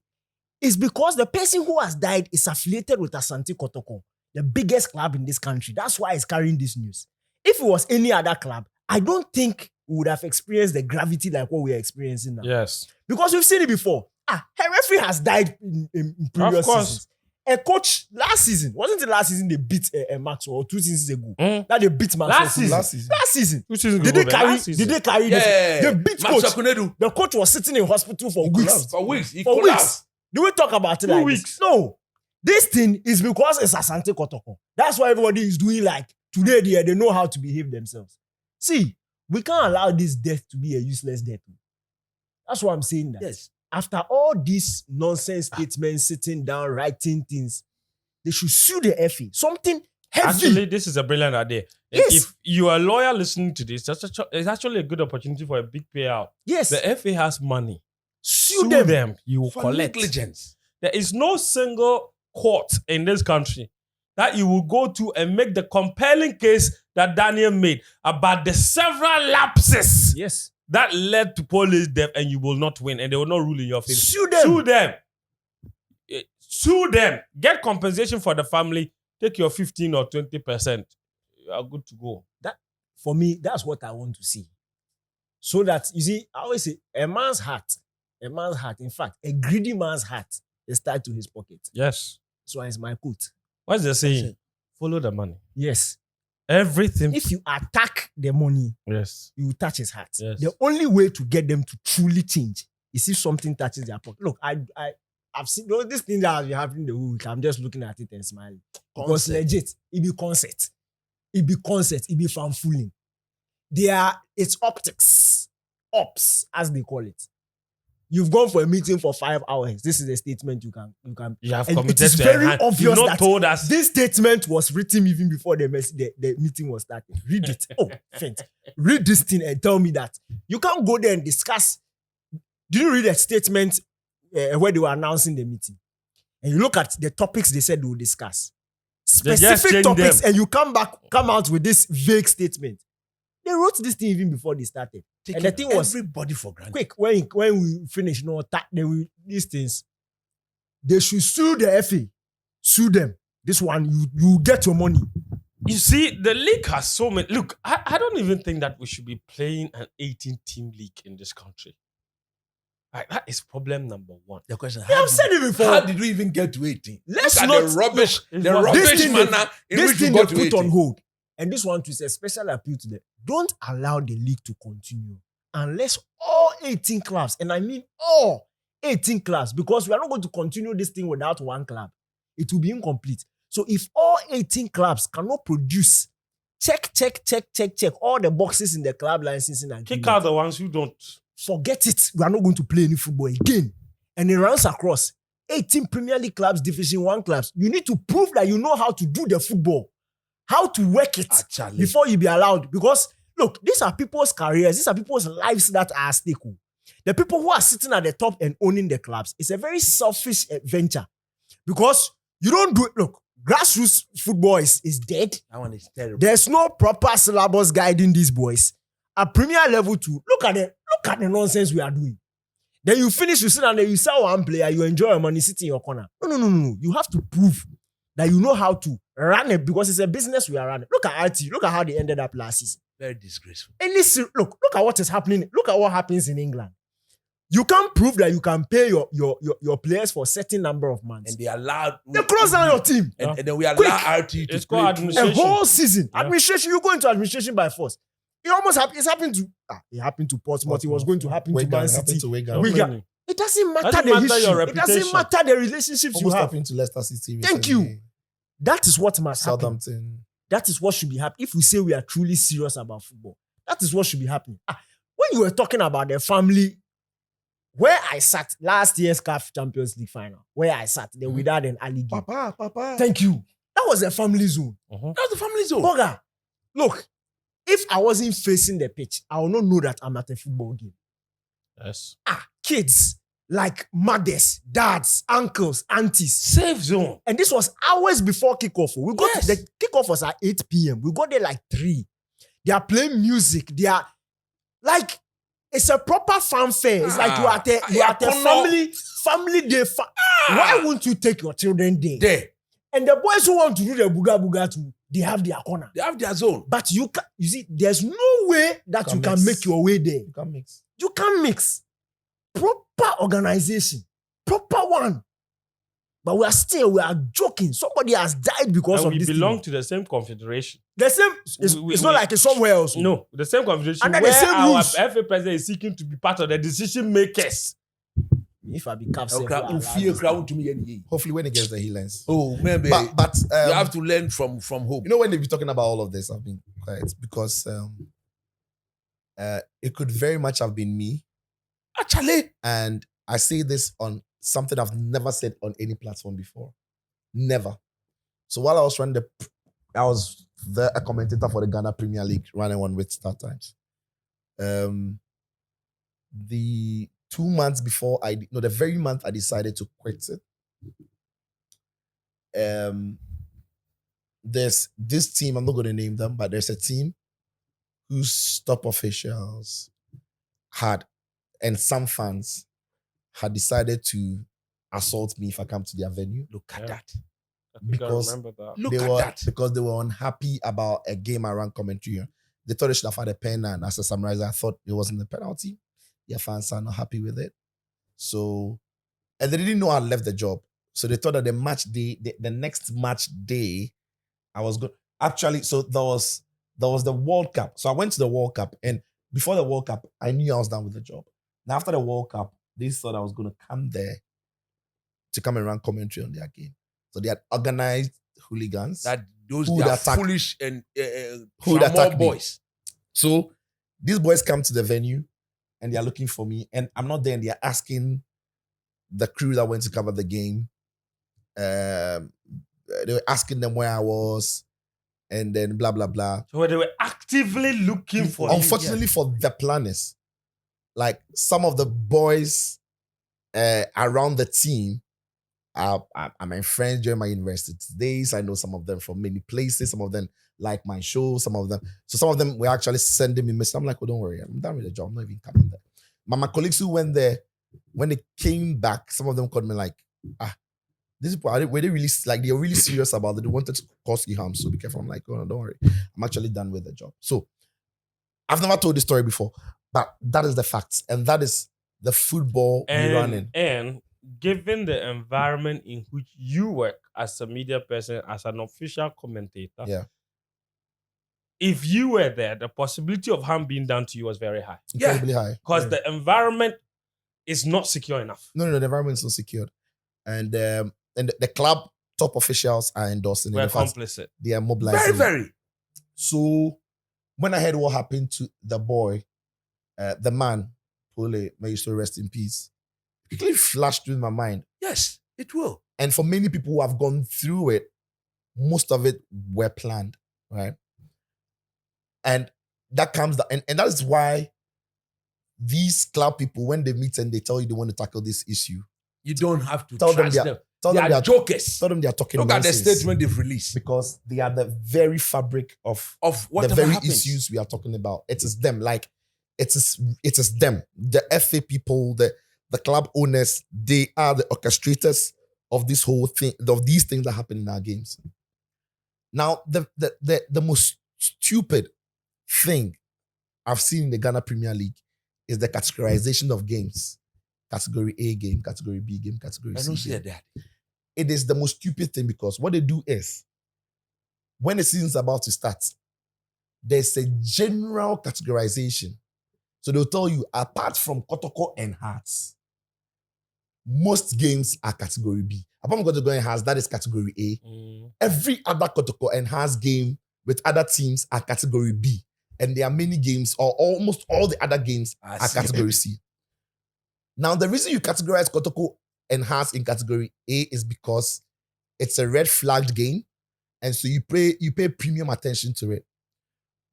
it's because the person who has died is affiliated with Asante Kotoko, the biggest club in this country. That's why it's carrying this news. If it was any other club, I don't think we would have experienced the gravity like what we're experiencing now. Yes. Because we've seen it before. A referee has died in previous Of course. seasons. A coach last season, wasn't it last season they beat Maxwell or 2 seasons ago? That they beat Maxwell. Last season. Last season. 2 seasons Did ago, they man. carry? Last season. Did they carry? They beat coach. Kunedu. The coach was sitting in hospital for weeks. For weeks. He For collapsed. weeks. Do we talk about it 2 like weeks. this? No. This thing is because it's Asante Kotoko. That's why everybody is doing like today. They know how to behave themselves. See, we can't allow this death to be a useless death. That's why I'm saying that. Yes. After all these nonsense statements, sitting down, writing things, they should sue the FA. Something heavy. Actually, this is a brilliant idea. Yes. If you are a lawyer listening to this, it's actually a good opportunity for a big payout. yes. The FA has money. Sue them. You will For collect. negligence. There is no single court in this country that you will go to and make the compelling case that Daniel made about the several lapses Yes. that led to Pooley's death, and you will not win, and they will not rule in your favor. Sue them. Sue them. Sue them. Get compensation for the family. Take your 15 or 20%. You are good to go. For me, that's what I want to see. So that, you see, I always say, a man's heart, in fact, a greedy man's heart is tied to his pocket. Yes. So it's my quote. What's the saying? Follow the money. Yes. Everything. If you attack the money, Yes. you will touch his heart. Yes. The only way to get them to truly change is if something touches their pocket. Look, I've seen this thing that has been happening the whole week. I'm just looking at it and smiling. Because legit, it be concept. It be fanfooling. It's optics. Ops, as they call it. You've gone for a meeting for 5 hours. This is a statement you can. You have And committed it is to very enhance. obvious You've not that told us. this statement was written even before the meeting was started. Read it. Oh, faint. Read this thing and tell me that. You can't go there and discuss. Did you read a statement where they were announcing the meeting? And you look at the topics they said they will discuss. They just Specific change topics, them. and you come out with this vague statement. They wrote this thing even before they started. Taking And the thing was, everybody for granted. quick, when we finish, these things, they should sue the FA. Sue them. This one, you get your money. You see, the league has so many. Look, I don't even think that we should be playing an 18-team league in this country. Like, that is problem number one. The question: Yeah, I've said it before. How did we even get to 18? Let's Look at not the rubbish, look, the it's rubbish this thing manner in This which we thing they got to put 18. on hold. And this one is a special appeal to them. Don't allow the league to continue unless all 18 clubs, and I mean all 18 clubs, because we are not going to continue this thing without one club. It will be incomplete. So if all 18 clubs cannot produce, check all the boxes in the club licensing agreement. Kick out the ones who don't. Forget it. We are not going to play any football again. And it runs across 18 Premier League clubs, Division 1 clubs. You need to prove that you know how to do the football, how to work it Actually. before you be allowed. Because, look, these are people's careers. These are people's lives that are at stake. The people who are sitting at the top and owning the clubs, it's a very selfish venture. Because you don't do it. Look, grassroots football is dead. That one is terrible. There's no proper syllabus guiding these boys. At Premier level 2, look at the nonsense we are doing. Then you finish, you sit down there, you sell one player, you enjoy your money, sit in your corner. No. You have to prove that you know how to run it, because it's a business we are running. Look at RT. Look at how they ended up last season. Very disgraceful. Look at what is happening. Look at what happens in England. You can't prove that you can pay your players for a certain number of months. And they allowed. They close down your team. And then we allow Quick. RT to It's play. called through. administration. A whole season. Yeah. Administration, you go into administration by force. It almost happened. It happened to Portsmouth. It was going to happen to Wigan, Man happened City. to Wigan. Wigan. It doesn't matter Doesn't the matter history. your It doesn't reputation. matter the relationships Almost you have. happened to Leicester City. Thank recently. you. That is what must happen. Southampton. That is what should be happening. If we say we are truly serious about football, that is what should be happening. When you were talking about the family, where I sat last year's CAF Champions League final, where I sat, the Wydad and Ali game. Papa. Thank you. That was a family zone. That was the family zone. Boga, look, if I wasn't facing the pitch, I would not know that I'm at a football game. Yes. Kids, like mothers, dads, uncles, aunties. Safe zone. And this was hours before kickoff. We got Yes. the kickoff was at 8 p.m. We got there like 3. They are playing music. They are like it's a proper fanfare. It's like you are at a family day. Why won't you take your children there? There. And the boys who want to do the booga too, they have their corner. They have their zone. But you see, there's no way that you can mix. make your way there. You can mix. You can mix. Proper organization. Proper one. But we are joking. Somebody has died because And of we this belong thing. to the same confederation. The same, it's not like it's somewhere else. No, the same confederation Under the where same our rules. FA president is seeking to be part of the decision makers. If I be captain, Hopefully when it gets the healings. Oh, maybe. But You have to learn from home. you know when they be talking about all of this, I've been quiet because it could very much have been me. Actually, And I say this on something I've never said on any platform before. Never. So while I was running I was a commentator for the Ghana Premier League, running one with Star Times. The 2 months before the very month I decided to quit it. There's this team, I'm not going to name them, but there's a team whose top officials and some fans had decided to assault me if I come to their venue. look at Yeah. that. I think Because- I remember that. Look at that. Because they were unhappy about a game around commentary. They thought they should have had a pen, and as a summarizer, I thought it wasn't a penalty. Their fans are not happy with it. So, and they didn't know I left the job. So they thought that the next match day, I was good. Actually, so there was the World Cup. So I went to the World Cup, and before the World Cup, I knew I was done with the job. Now after the World Cup, they thought I was going to come there to come and run commentary on their game. So they had organized hooligans. Those Who they would are attack- foolish and who would small attack me? boys. So these boys come to the venue and they are looking for me, and I'm not there, and they are asking the crew that went to cover the game. They were asking them where I was, and then blah blah blah. So they were actively looking for you. Unfortunately for the planners, like some of the boys around the team are my friends during my university days. I know some of them from many places. Some of them like my show. Some of them were actually sending me messages. I'm like, oh, don't worry, I'm done with the job. I'm not even coming there. But my colleagues who went there, when they came back, some of them called me like, these people, were they really, like, they're really serious about it. They wanted to cause you harm, so be careful. I'm like, oh, no, don't worry. I'm actually done with the job. So I've never told this story before, but that is the facts. And that is the football we running. And given the environment in which you work as a media person, as an official commentator, Yeah. if you were there, the possibility of harm being done to you was very high. Incredibly high. Because the environment is not secure enough. No, the environment is not secured. And the club top officials are endorsing it. We're In fact, complicit. they are mobilizing. Very, very. So when I heard what happened to the boy, the man, Pooley, may you still rest in peace, it quickly flashed through my mind. Yes, it will. And for many people who have gone through it, most of it were planned, right? And that comes, and that is why these club people, when they meet and they tell you they want to tackle this issue, You don't have to Tell them trust they are- them. tell They them they are are jokers. tell them they are talking Look at the nonsense. statement they've released Because they are the very fabric of of the whatever very happens. issues we are talking about. It is them. Like it is them. The FA people, the club owners, they are the orchestrators of this whole thing, of these things that happen in our games. Now, the most stupid thing I've seen in the Ghana Premier League is the categorization of games. Category A game, category B game, category I C don't game. see that. It is the most stupid thing because what they do is when the season's about to start, there's a general categorization. So they'll tell you, apart from Kotoko and Hearts, most games are category B. Apart from Kotoko Enhanced, that is category A. Every other Kotoko Enhanced game with other teams are category B. And there are many games, or almost all the other games are category C. Now, the reason you categorize Kotoko Enhanced in category A is because it's a red flagged game. And so you pay premium attention to it.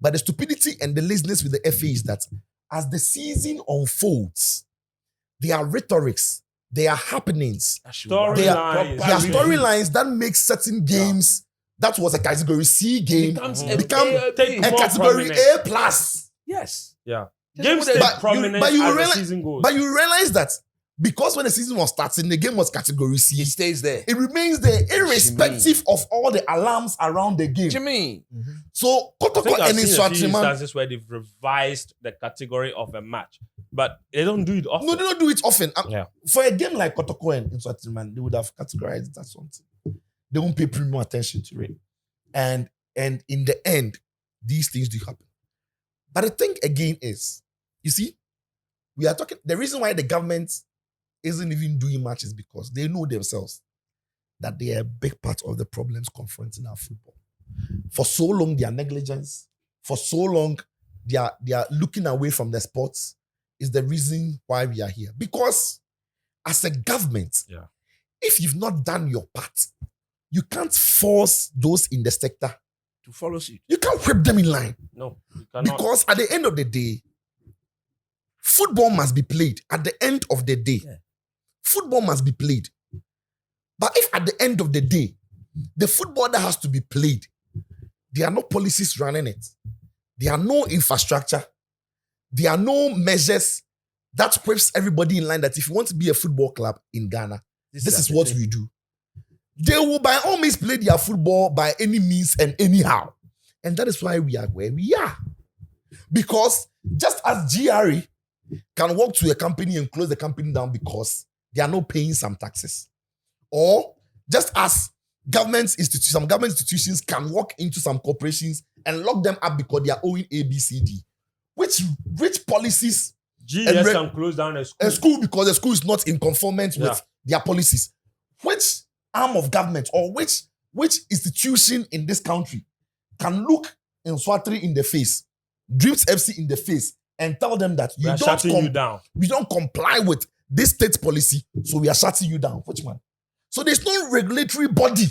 But the stupidity and the laziness with the FA is that as the season unfolds, there are rhetorics, there are happenings, there are storylines that make certain games that was a category C game become a category A plus. Yes. Yeah. Games stay prominent as the season goes. But you realize that because when the season was starting, the game was category C. It stays there. It remains there, irrespective of all the alarms around the game. Jimmy. So, Kotoko I've and seen a few Inswatriman. instances where they've revised the category of a match, but they don't do it often. No, they don't do it often. Yeah. For a game like Kotoko and Inswatriman, they would have categorized it as something. They won't pay premium attention to it. And in the end, these things do happen. But the thing again is, you see, we are talking, the reason why the government isn't even doing much is because they know themselves that they are a big part of the problems confronting our football. For so long, their negligence, for so long, they are looking away from the sports is the reason why we are here. Because as a government, if you've not done your part, you can't force those in the sector to follow suit. You can't whip them in line. No, you cannot. Because at the end of the day, football must be played. At the end of the day, football must be played. But if at the end of the day, the football that has to be played, there are no policies running it, there are no infrastructure, there are no measures that whips everybody in line that if you want to be a football club in Ghana, this is what we do. They will by all means play their football by any means and anyhow. And that is why we are where we are. Because just as GRE can walk to a company and close the company down because they are not paying some taxes. Or just as some government institutions can walk into some corporations and lock them up because they are owing ABCD. Which policies? GES can close down a school. A school because the school is not in conformance with their policies. Which arm of government or which institution in this country can look in Swatri in the face, Dreams FC in the face, and tell them that we don't comply with this state policy, so we are shutting you down? Which one? So there's no regulatory body.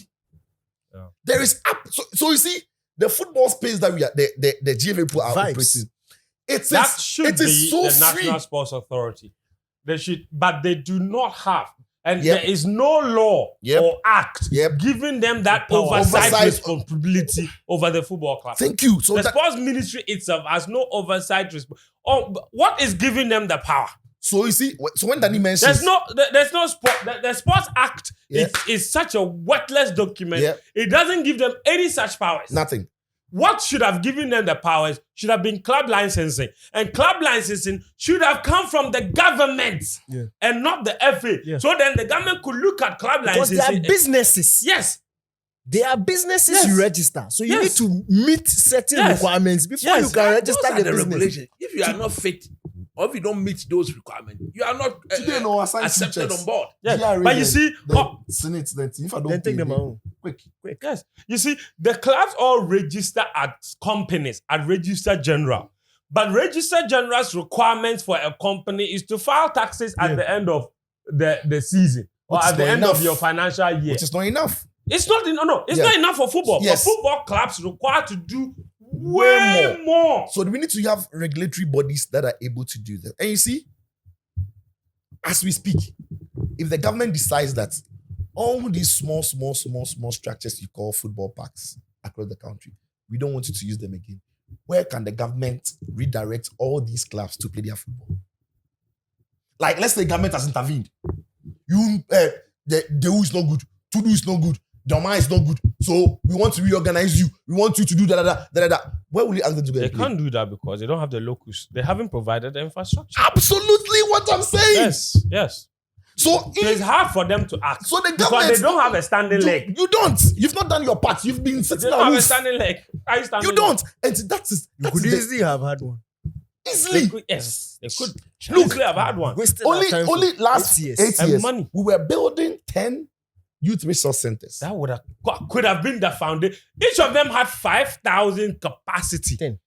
Yeah. There is so you see the football space that we are the GFA people are operating. It is so the National Sports Authority. They should, but they do not have. And there is no law or act giving them that oversight responsibility over the football club. Thank you. So the sports ministry itself has no oversight what is giving them the power? So you see, so when Danny mentions there's no sport. The Sports Act is such a worthless document. It doesn't give them any such powers. Nothing. What should have given them the powers should have been club licensing. And club licensing should have come from the government and not the FA. Yeah. So then the government could look at club licensing. Because they are businesses. Yes. They are businesses you register. So you need to meet certain requirements before you can register the business. Regulation. If you are not fit, or if you don't meet those requirements, you are not accepted on board. Yes. But you see, Senate, if I don't then take them out. Quick. Yes. You see, the clubs all register at companies, at Register General. But Register General's requirements for a company is to file taxes at the end of the season or at the end of your financial year. Which is not enough. It's not enough for football. Yes. But football clubs require to do way more. So we need to have regulatory bodies that are able to do that. And you see, as we speak, if the government decides that all these small structures you call football parks across the country, we don't want you to use them again, where can the government redirect all these clubs to play their football? Like, let's say government has intervened. The U is not good. Tudu is not good. Jama is not good. So we want to reorganize you. We want you to do da. Where will you ask them to go? They can't do that because they don't have the locus. They haven't provided the infrastructure. Absolutely what I'm saying. Yes. So it's hard for them to act. So the government, because they don't have a standing leg. You don't. You've not done your part. You've been sitting They don't have a standing leg. You don't. And that is you could easily have had one. Easily. They could Look, easily have had one. Wasted our time for Only last 8 years. 8 And years, money. we were building 10 youth resource centers. That could have been the foundation. Each of them had 5,000 capacity. 10.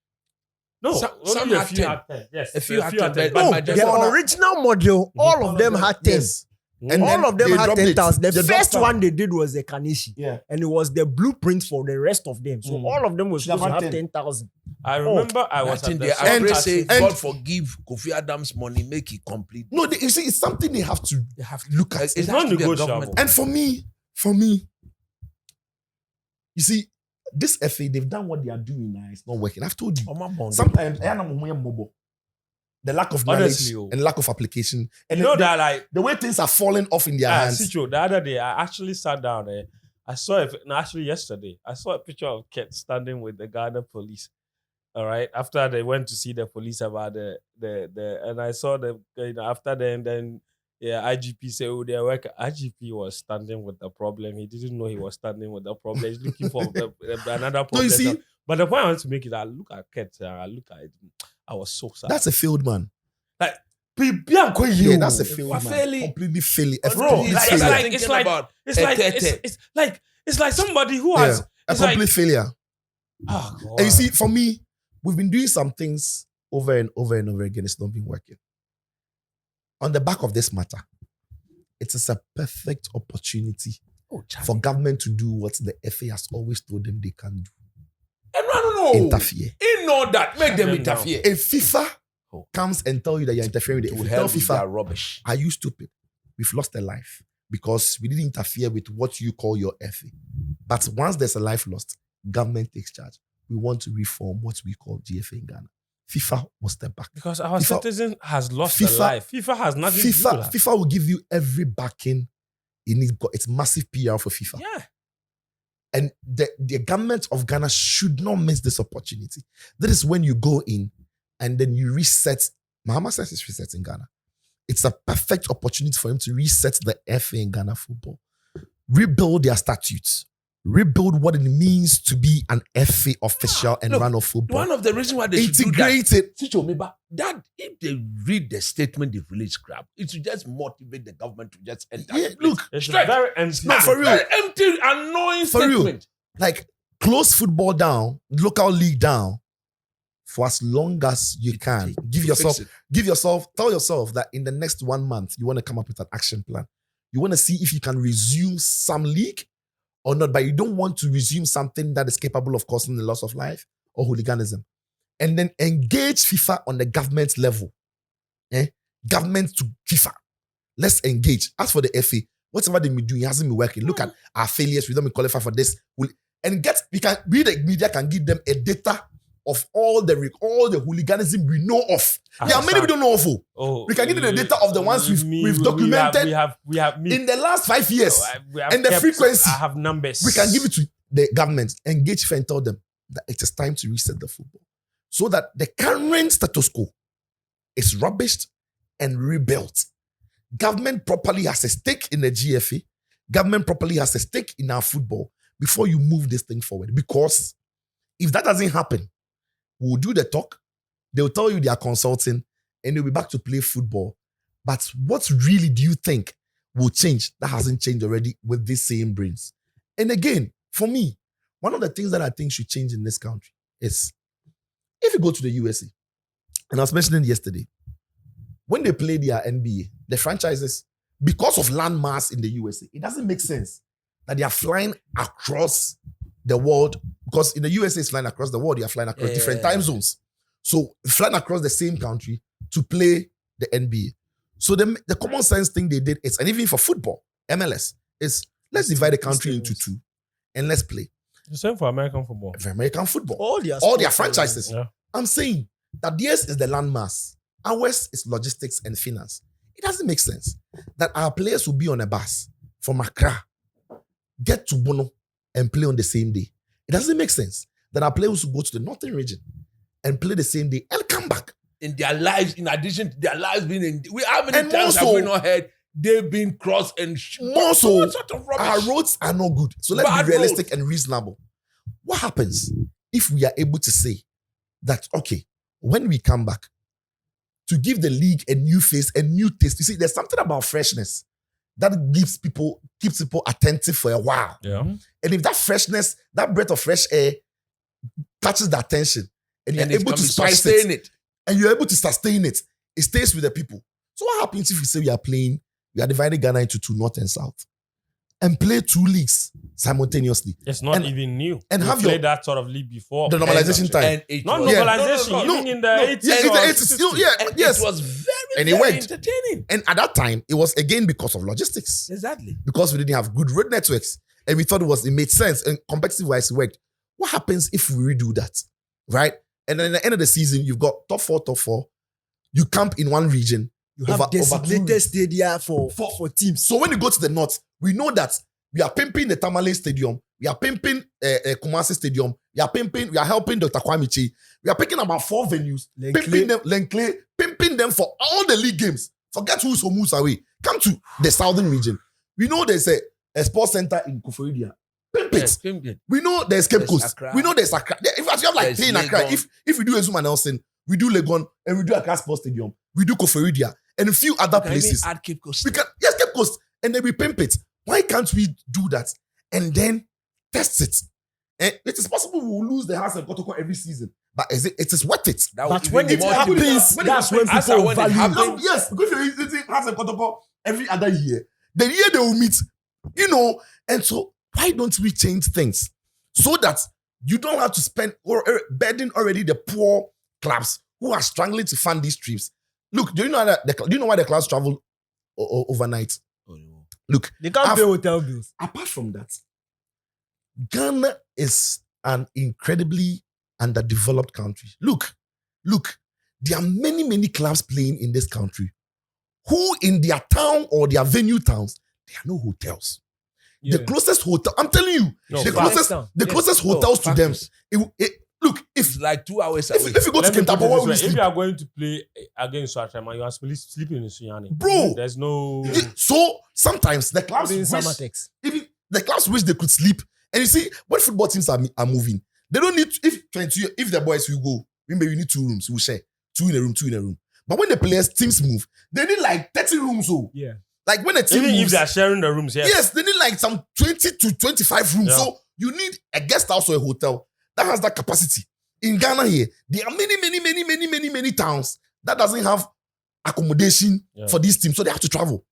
No, Some only a had few 10. had 10. Yes, A few had 10, but but my The just wanna- original model, all of them had 10. Yes. And All then of them they had dropped it. 10,000. The They dropped first some. one they did was the Kanishi. Yeah. And it was the blueprint for the rest of them. So Mm. all of them was Should have supposed to had have 10. 10,000. I remember I was That thing at they the I pray Soccer say, City. God forgive Kofi Adams' money, make it complete. No, you see, it's something they have to look at. It It's has to be a non-negotiable. government. And for me, you see, this FA, they've done what they are doing now. It's not working. I've told you. Sometimes the lack of knowledge Honestly, oh. and lack of application, and You know the, that like the way things are falling off in their hands. Cicho, the other day I actually sat down there. I saw yesterday I saw a picture of Ket standing with the Ghana police. All right, after they went to see the police about the and I saw the after then IGP said, oh, their work. IGP was standing with the problem. He didn't know he was standing with the problem. He's looking for another problem. So you see, But the point I want to make is I look at Ket, I look at it, I was so sad. that's a failed man. like Yeah, that's a failed man. Fairly- Completely failed. Bro, He's like, just it's like- thinking it's like- about it's like somebody who has A it's complete like, failure. oh, God. And you see, for me, we've been doing some things over and over and over again. It's not been working. On the back of this matter, it is a perfect opportunity for government to do what the FA has always told them they can do. No. Interfere. He know that. Make them them interfere. If FIFA comes and tell you that you're interfering with it, To if you hell tell with their FIFA, rubbish. are you stupid? We've lost a life because we didn't interfere with what you call your FA. But once there's a life lost, government takes charge. We want to reform what we call GFA in Ghana. FIFA will step back. Because our FIFA- citizen has lost FIFA- a life. FIFA has nothing to do with that. FIFA will give you every backing. It's massive PR for FIFA. Yeah. And the government of Ghana should not miss this opportunity. That is when you go in and then you reset. Mahama says it's reset in Ghana. It's a perfect opportunity for him to reset the FA in Ghana football. Rebuild their statutes. Rebuild what it means to be an FA official and look, run of football. One of the reasons why they should do Integrate that. it. Cicho, maybe that if they read the statement they released, crap, it should just motivate the government to just enter. Yeah, the place. look, It's Straight. very empty. No, for real. Very empty, annoying For real. statement. Like, close football down, local league down for as long as you can. Tell yourself that in the next 1 month, you want to come up with an action plan. You want to see if you can resume some league or not, but you don't want to resume something that is capable of causing the loss of life or hooliganism. And then engage FIFA on the government level. Government to FIFA. Let's engage. As for the FA, whatever they been doing, it hasn't been working. Look at our failures. We don't qualify for this. And the media can give them a data of all the hooliganism we know of. There are many we don't know of. Oh, We can give you the data of the ones we've documented We have in the last 5 years. we have and the frequency. I have numbers. We can give it to the government, engage FIFA and tell them that it is time to reset the football. So that the current status quo is rubbished and rebuilt. Government properly has a stake in the GFA. Government properly has a stake in our football before you move this thing forward. Because if that doesn't happen, we'll do the talk. They'll tell you they are consulting and they'll be back to play football. But what really do you think will change that hasn't changed already with these same brains? And again, for me, one of the things that I think should change in this country is if you go to the USA, and I was mentioning yesterday, when they play their NBA, the franchises, because of landmass in the USA, it doesn't make sense that they are flying across the world, because in the USA it's flying across the world, you are flying across different time zones. So flying across the same country to play the NBA. So the common sense thing they did is, and even for football, MLS, is let's divide the country into two and let's play. The same for American football. For American football. All their franchises. Yeah. I'm saying that theirs is the landmass. Ours is logistics and finance. It doesn't make sense that our players will be on a bus from Accra, get to Bono, and play on the same day. It doesn't make sense that our players will go to the northern region and play the same day and come back. In their lives, in addition to their lives being in, how many And times have also- we not heard they've been crossed and More so, what sort of rubbish? our roads are not good. So let's Bad be realistic roads. and reasonable. What happens if we are able to say that, okay, when we come back, to give the league a new face, a new taste. You see, there's something about freshness that keeps people attentive for a while. Yeah. And if that freshness, that breath of fresh air catches the attention, and you're able to spice it, and you're able to sustain it, it stays with the people. So what happens if we say we are dividing Ghana into 2, North and South, and play 2 leagues simultaneously? It's not even new. And we have played that sort of league before. The normalization time. Not normalization, even in the 80s. Yeah, in the 80s. Yes. It was very, and it went entertaining. And at that time, it was again because of logistics. Exactly. Because we didn't have good road networks. And we thought it made sense. And competitive-wise, it worked. What happens if we redo that? Right? And then at the end of the season, you've got top 4. You camp in one region. You have designated stadia for teams. So when you go to the north, we know that we are pimping the Tamale Stadium. We are pimping Kumasi Stadium. We are helping Dr. Kwamichi. We are picking about 4 venues. Pimping them for all the league games. Forget who's or moves away. Come to the southern region. We know there's a sports center in Koforidia. Pimp it. We know there's Cape Coast. Accra. We know there's Accra. In fact, you have like 3 in Accra. If we do Azuma Nelson, we do Legon, and we do Accra Sports Stadium. We do Koforidia and a few other places. Add Cape Coast. Yes, Cape Coast. And then we pimp it. Why can't we do that and then test it? And it is possible we will lose the house and Kotoko every season, but it is worth it. But when it happens, that's when people value. Yes, because if you're eating house and Kotoko every other year, the year they will meet, and so why don't we change things so that you don't have to spend or burden already the poor clubs who are struggling to fund these trips? Look, do you know why the clubs travel overnight? Oh, no. Look, they can't pay hotel bills. Apart from that, Ghana is an incredibly underdeveloped country. Look, there are many clubs playing in this country who in their town or their venue towns, there are no hotels. Yeah. The closest hotel, I'm telling you, the closest hotels to them. Look, if it's like 2 hours away. If you go to Kentabo, where will you sleep? If you are going to play against Suachema, you are sleeping in Sunyani. Bro, there's no. So sometimes the clubs wish they could sleep. And you see, when football teams are moving, they don't need if the boys will go, remember you need 2 rooms, we'll share 2 in a room. But when the teams move, they need like 30 rooms. So yeah, like when a team even moves, if they are sharing the rooms, yes, they need like some 20 to 25 rooms. Yeah. So you need a guest house or a hotel that has that capacity. In Ghana here, there are many towns that doesn't have accommodation for these teams, so they have to travel.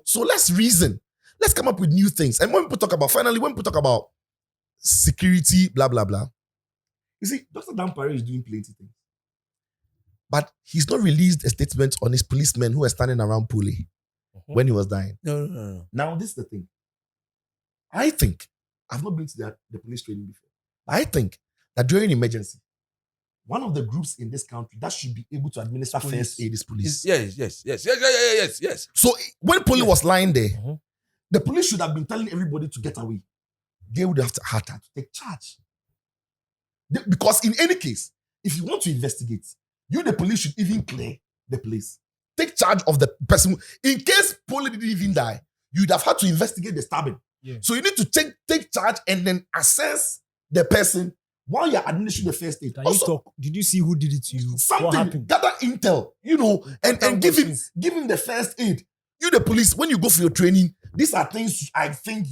So let's reason. Let's come up with new things. And when people talk about security, blah, blah, blah. You see, Dr. Dampare is doing plenty things. But he's not released a statement on his policemen who were standing around Pooley when he was dying. No. Now, this is the thing. I think, I've not been to the police training before. I think that during emergency, one of the groups in this country that should be able to administer first aid is police. Yes. So when Pooley was lying there, the police should have been telling everybody to get away. They would have had to take charge. Because in any case, if you want to investigate, the police should even clear the place. Take charge of the person. In case Pooley didn't even die, you'd have had to investigate the stabbing. Yeah. So you need to take charge and then assess the person while you're administering the first aid. Did you see who did it to you? Something, what happened? gather intel, and give him the first aid. You, the police, when you go for your training, these are things I think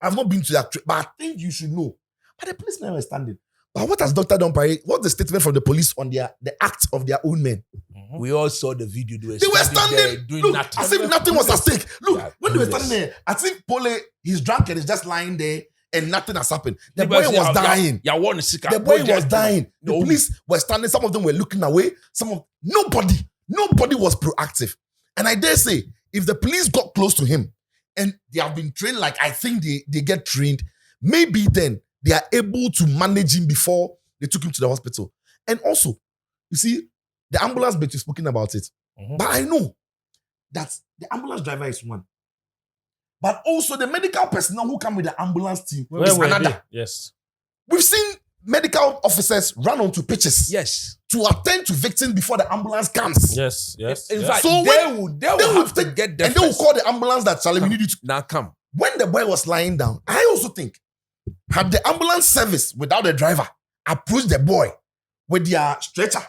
I've not been to that, but I think you should know. But the police never standing. But what has Dr. Dampare, what's the statement from the police on the act of their own men? We all saw the video. They were standing there doing nothing. As if nothing was at stake. Look, when they were standing there, I think Pooley, he's drunk and he's just lying there and nothing has happened. The boy was dying. The boy was dying. The police were standing. Some of them were looking away. Nobody was proactive. And I dare say, if the police got close to him and they have been trained like I think they get trained, maybe then they are able to manage him before they took him to the hospital. And also, you see, the ambulance bit, you've spoken about it. But I know that the ambulance driver is one. But also the medical personnel who come with the ambulance team is another. Yes. We've seen medical officers run onto pitches. Yes. To attend to victims before the ambulance comes. Yes. In fact, so they will have to get them. And they will call the ambulance that, Charlie, we need you to. Now come. When the boy was lying down, I also think, had the ambulance service without the driver approached the boy with their stretcher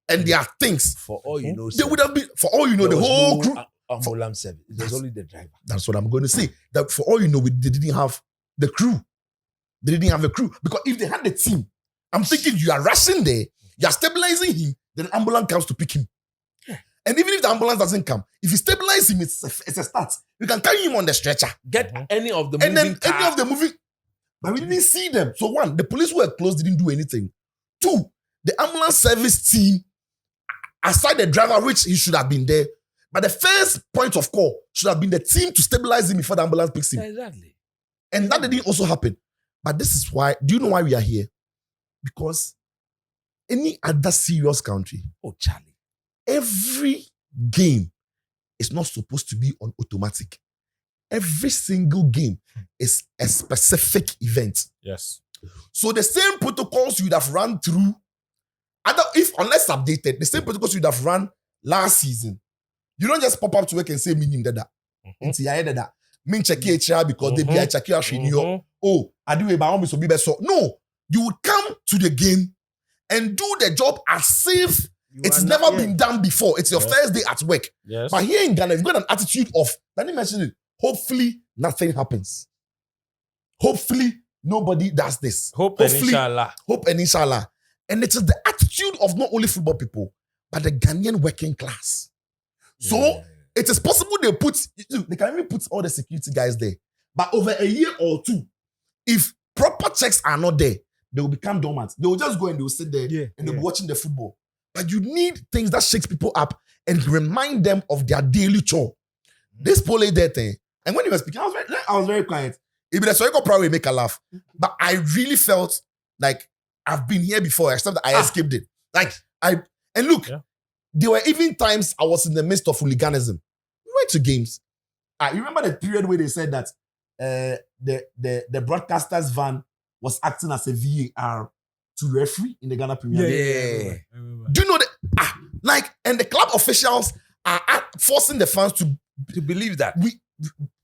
and there are things. For all you know, They would have been, for all you know, the whole crew. Ambulance service. There's only the driver. That's what I'm going to say. That for all you know, they didn't have the crew. They didn't have a crew. Because if they had the team, I'm thinking you are rushing there, you are stabilizing him, then ambulance comes to pick him. And even if the ambulance doesn't come, if you stabilize him, it's a start. You can carry him on the stretcher. Get any of the And moving then car. any of the moving. But we didn't see them. So one, the police who were close didn't do anything. Two, the ambulance service team, aside the driver, which he should have been there, but the first point of call should have been the team to stabilize him before the ambulance picks him. Exactly. And that didn't also happen. But this is why, do you know why we are here? Because any other serious country, Oh, Charlie. every game is not supposed to be on automatic. Every single game is a specific event. Yes. So the same protocols you would have run through, unless updated, the same protocols you would have run last season. You don't just pop up to work and say, "Minim dada." Min check HR because they be a check your oh, I do a so be so. No, you would come to the game and do the job as if it's never been done before. It's your first day at work. Yes. But here in Ghana, you've got an attitude of, let me mention it, hopefully nothing happens. Hopefully nobody does this. Hope and Hopefully, inshallah. hope and inshallah. And it is the attitude of not only football people, but the Ghanaian working class. So it is possible they can even put all the security guys there. But over a year or two, if proper checks are not there, they will become dormant. They will just go and they will sit there and they'll be watching the football. But you need things that shakes people up and remind them of their daily chore. This Pooley there thing. And when he was speaking, I was very quiet. If the Soiko probably make a laugh. But I really felt like I've been here before, except that I escaped it. And look, there were even times I was in the midst of hooliganism. We went to games. You remember the period where they said that the broadcaster's van was acting as a VAR to referee in the Ghana Premier League? Yeah. Do you know that? And the club officials are forcing the fans To believe that.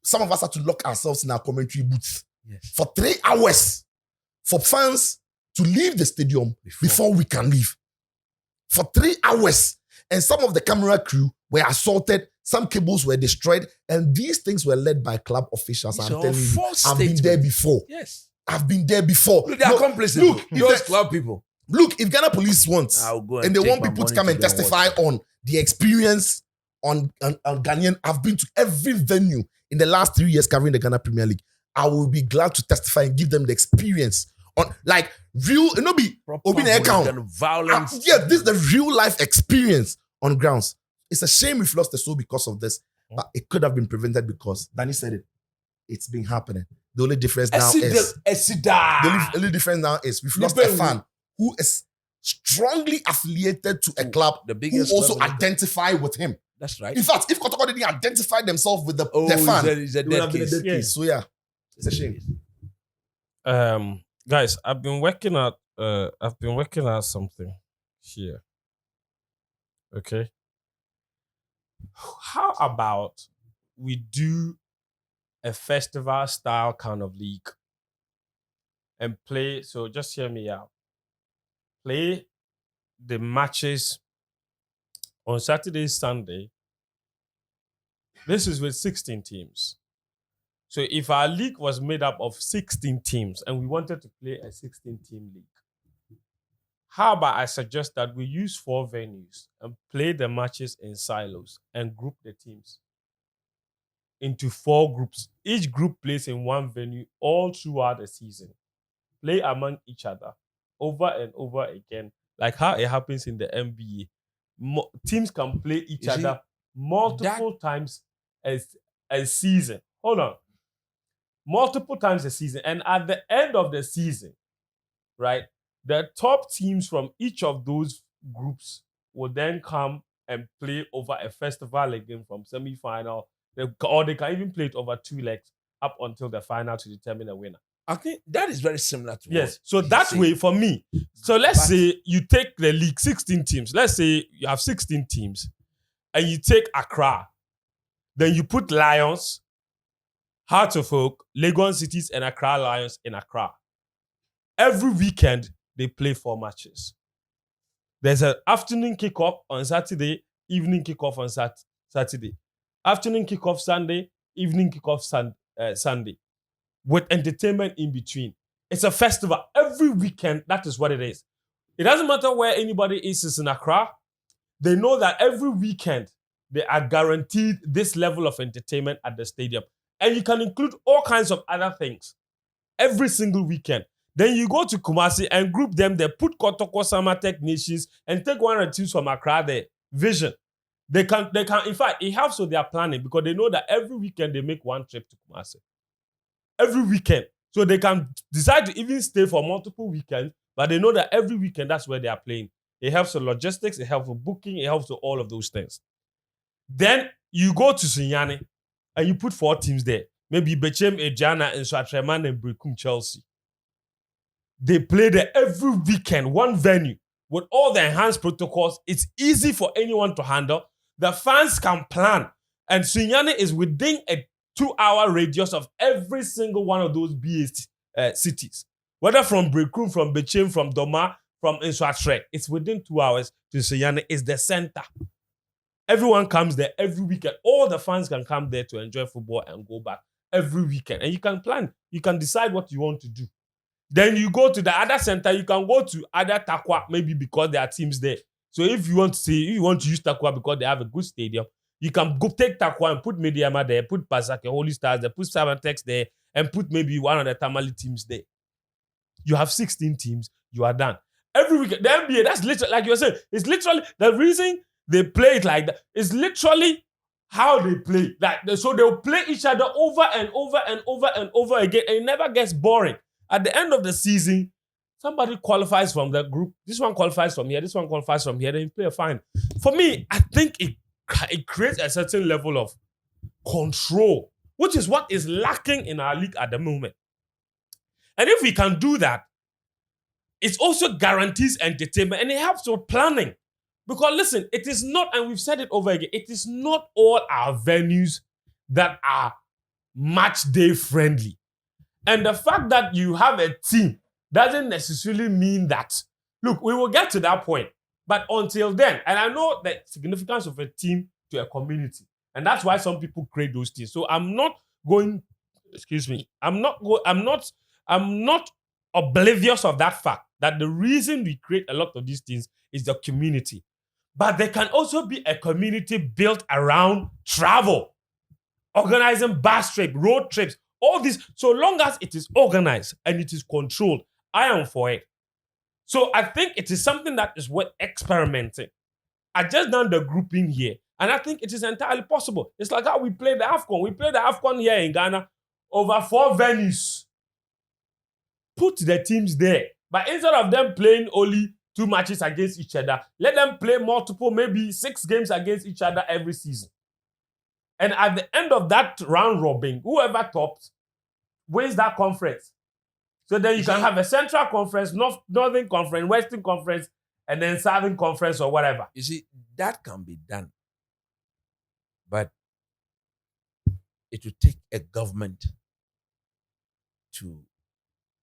some of us had to lock ourselves in our commentary booths Yes. for 3 hours for fans to leave the stadium before we can leave. For 3 hours. And some of the camera crew were assaulted, some cables were destroyed, and these things were led by club officials. It's I'm all telling you, false I've been there statements. before. Yes. I've been there before. Look, they're accomplices. look, if those the- club people. Look, if Ghana police want, I'll go and they take want my people to money come and go watch testify it. on the experience on Ghanaian, I've been to every venue in the last 3 years covering the Ghana Premier League. I will be glad to testify and give them the experience on real, be open air count. Violence. This is the real life experience on grounds. It's a shame we've lost the soul because of this, but it could have been prevented because Danny said it. It's been happening. The only difference now is the only difference now is we've lost a fan who is strongly affiliated to a club the who biggest also club in the- identify with him. That's right. In fact, if Kotoko didn't identify themselves with the it's fan, a it would dead have been a case. dead case. So yeah, it's a shame. Guys, I've been working out something here. Okay. How about we do a festival style kind of league and play? So just hear me out. Play the matches on Saturday, Sunday. This is with 16 teams. So if our league was made up of 16 teams and we wanted to play a 16-team league, how about I suggest that we use 4 venues and play the matches in silos and group the teams into 4 groups. Each group plays in one venue all throughout the season. Play among each other over and over again, like how it happens in the NBA. Teams can play each other multiple times a season. Hold on. Multiple times a season. And at the end of the season, right, the top teams from each of those groups will then come and play over a festival again from semi-final, or they can even play it over 2 legs up until the final to determine a winner. I think that is very similar to Yes. what So he's that saying. way for me. So let's say you take the league, 16 teams. Let's say you have 16 teams and you take Accra. Then you put Lions, Hearts of Oak, Legon Cities, and Accra Lions in Accra. Every weekend, they play 4 matches. There's an afternoon kickoff on Saturday, evening kickoff on Saturday. Afternoon kickoff Sunday, evening kickoff Sunday. With entertainment in between. It's a festival. Every weekend, that is what it is. It doesn't matter where anybody is in Accra. They know that every weekend, they are guaranteed this level of entertainment at the stadium. And you can include all kinds of other things. Every single weekend. Then you go to Kumasi and group them. They put Kotoko Summer Technicians and take one or two from Accra there. Vision. They can. In fact, it helps with their planning because they know that every weekend they make one trip to Kumasi. Every weekend. So they can decide to even stay for multiple weekends, but they know that every weekend that's where they are playing. It helps with logistics, it helps with booking, it helps with all of those things. Then you go to Sunyani and you put 4 teams there. Maybe Bechem, Ejana, and Swatreman and Brekum Chelsea. They play there every weekend, one venue, with all the enhanced protocols. It's easy for anyone to handle. The fans can plan. And Sunyani is within a 2-hour radius of every single one of those BA cities. Whether from Brekum, from Bechem, from Doma, from Inswatre, it's within 2 hours to Sunyani. It's the center. Everyone comes there every weekend. All the fans can come there to enjoy football and go back every weekend. And you can plan. You can decide what you want to do. Then you go to the other center. You can go to other Takwa, maybe because there are teams there. So if you want to use Takwa because they have a good stadium, you can go take Takwa and put Mediama there, put Pasake, Holy Stars there, put Savantex there, and put maybe one of the Tamale teams there. You have 16 teams. You are done. Every weekend, the NBA, that's literally, like you were saying, it's literally, the reason they play it like that is literally how they play. So they'll play each other over and over and over and over again, and it never gets boring. At the end of the season, somebody qualifies from the group. This one qualifies from here. This one qualifies from here. Then you play a fine. For me, I think it creates a certain level of control, which is what is lacking in our league at the moment. And if we can do that, it also guarantees entertainment and it helps with planning. Because listen, it is not, and we've said it over again, it is not all our venues that are match day friendly. And the fact that you have a team doesn't necessarily mean that. Look, we will get to that point. But until then, and I know the significance of a team to a community. And that's why some people create those teams. So I'm not oblivious of that fact that the reason we create a lot of these things is the community. But there can also be a community built around travel, organizing bus trips, road trips, all this. So long as it is organized and it is controlled, I am for it. So I think it is something that is worth experimenting. I just done the grouping here, and I think it is entirely possible. It's like how we play the AFCON. We play the AFCON here in Ghana over 4 venues. Put the teams there. But instead of them playing only 2 matches against each other, let them play multiple, maybe 6 games against each other every season. And at the end of that round robin, whoever tops wins that conference. So then you can have a Central Conference, Northern Conference, Western Conference, and then Southern Conference or whatever. You see, that can be done. But it will take a government to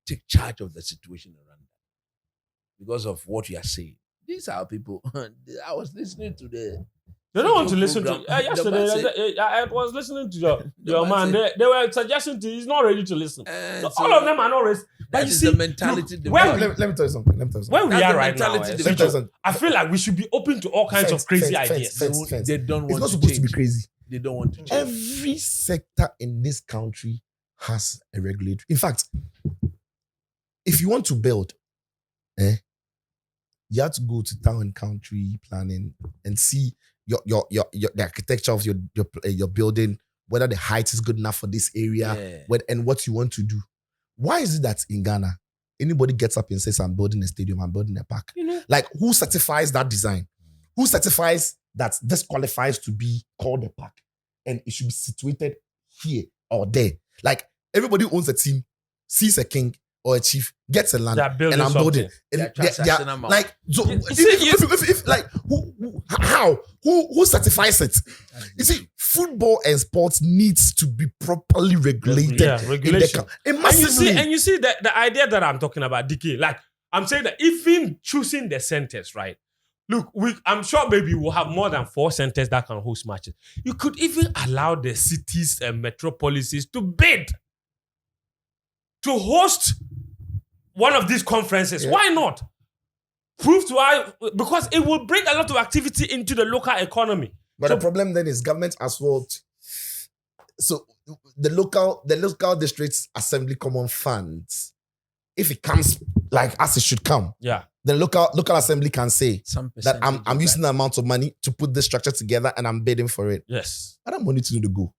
take charge of the situation around that. Because of what you are saying. These are people. I was listening to the... They don't want to listen to... yesterday, I was listening to your man. They were suggesting he's not ready to listen. So all of them are not ready. But you see, the mentality. Let me tell you something. Where we are right now, mentality. I feel like we should be open to all kinds of crazy ideas. They don't want to change. It's not supposed to be crazy. They don't want to change. Every sector in this country has a regulator. In fact, if you want to build, you have to go to town and country planning and see the architecture of your building, whether the height is good enough for this area, and what you want to do. Why is it that in Ghana, anybody gets up and says, I'm building a stadium, I'm building a park? Like, who certifies that design? Who certifies that this qualifies to be called a park? And it should be situated here or there. Like, everybody who owns a team, sees a king or a chief, gets a land, and I'm building. Like, so who certifies it? You see, football and sports needs to be properly regulated. Regulation. And you see the idea that I'm talking about, DK, like I'm saying that even choosing the centers, right? Look, I'm sure maybe we'll have more than 4 centers that can host matches. You could even allow the cities and metropolises to bid to host one of these conferences. Yeah. Why not? Prove to us, because it will bring a lot of activity into the local economy. But the problem then is government as well. So the local districts assembly common funds, if it comes like as it should come, the local assembly can say that I'm using the amount of money to put this structure together and I'm bidding for it. Yes. I don't want to do the go.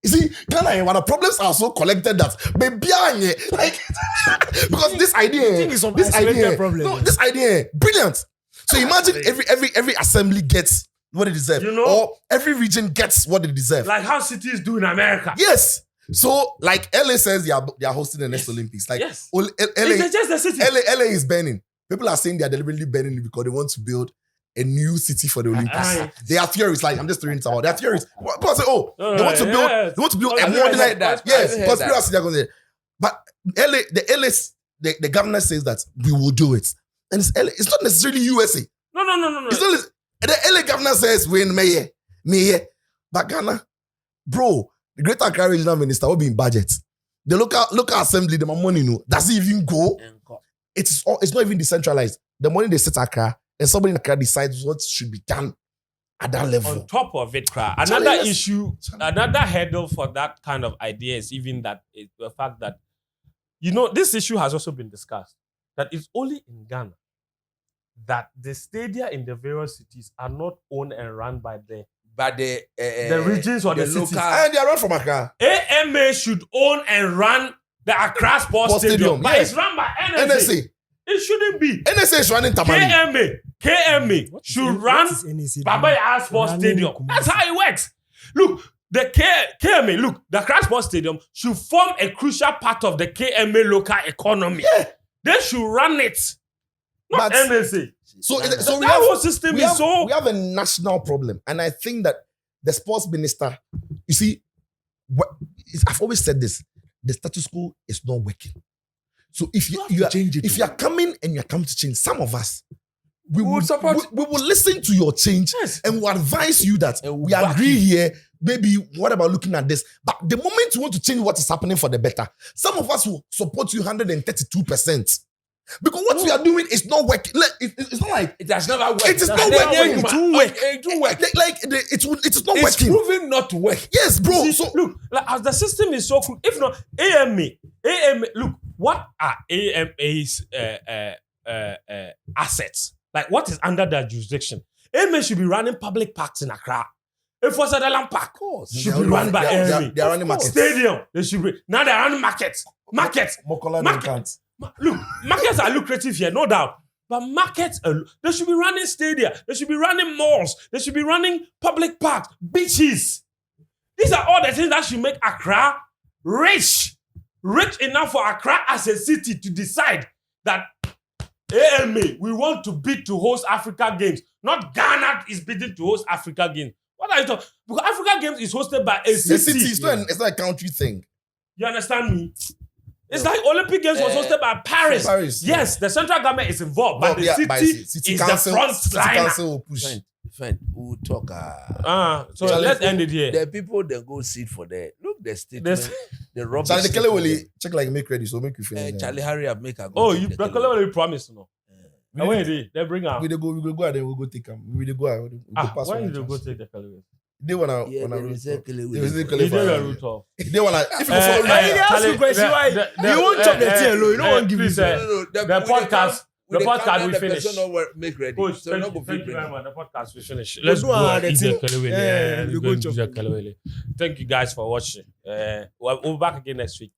You see, Ghana, when the problems are so collected that like because this idea, this idea, brilliant. So imagine every assembly gets what it deserves, or every region gets what it deserves. Like how cities do in America. Yes. So like LA says they are hosting the next Olympics. Like yes. LA, it's just the city. LA is burning. People are saying they are deliberately burning it because they want to build a new city for the Olympics. They are theories. Like I'm just throwing it out. They are theories. People say, they want to build a modern like that. Yes, conspiracy. They're going to say. But the governor says that we will do it, and it's LA. It's not necessarily USA. No. It's not. The LA governor says win Mayor, but Ghana, bro, the Greater Accra Regional Minister will be in budget. The local assembly, the money, does it even go? It's not even decentralized. The money they set Accra, and somebody in Accra decides what should be done at that level. On top of it, another issue, another hurdle for that kind of idea is even that the fact that this issue has also been discussed. That it's only in Ghana that the stadia in the various cities are not owned and run by the regions or the cities. And they are run from Accra. AMA should own and run the Accra Sports Stadium. But it's run by NSA. It shouldn't be. NSA is running Tamale. KMA should run Baba Yara Sports Stadium. That's how it works. Look, the KMA, the Accra Sports Stadium should form a crucial part of the KMA local economy. Yeah. They should run it. Not NSA. So we have a national problem. And I think that the sports minister, you see, I've always said this, the status quo is not working. So if you are coming and you're coming to change, some of us, we will listen to your change, and we'll advise you that we agree here. Maybe what about looking at this? But the moment you want to change what is happening for the better, some of us will support you 132%. Because what we are doing is not working. It's not like it has never worked. It is not working. It will work. It will work. It's not working. It's proven not to work. Yes, bro. See, so look, as the system is so cool. If not AMA. Look, what are AMA's assets? Like what is under their jurisdiction? AMA should be running public parks in Accra. If was at the Land Park, should be run by AMA. They are running markets. Stadium. They should be. Now they are running markets. Look, markets are lucrative here, no doubt. But markets, they should be running stadia. They should be running malls. They should be running public parks, beaches. These are all the things that should make Accra rich enough for Accra as a city to decide that AMA, we want to bid to host Africa Games. Not Ghana is bidding to host Africa Games. What are you talking? Because Africa Games is hosted by a city. It's not a country thing. You understand me? It's like Olympic Games was hosted by Paris. Yes, the central government is involved, but the city is the front liner. Fine, we'll talk. So let's end it here. The people then go sit for that. Look, the statement, the rubbish. Charlie Kelly will check like make ready, so make you feel. Charlie, hurry up, make a go. Oh, the Kelly will promise no. When they bring out. We go and then we'll go take them. We go out. Why you go take the Kelly? They wanna They say They wanna if you follow ask you a question why you won't chop the tea alone. You don't want to give the podcast we finish. Make ready. So thank you very much. The podcast we finish. Let's go. Thank you guys for watching. We'll be back again next week.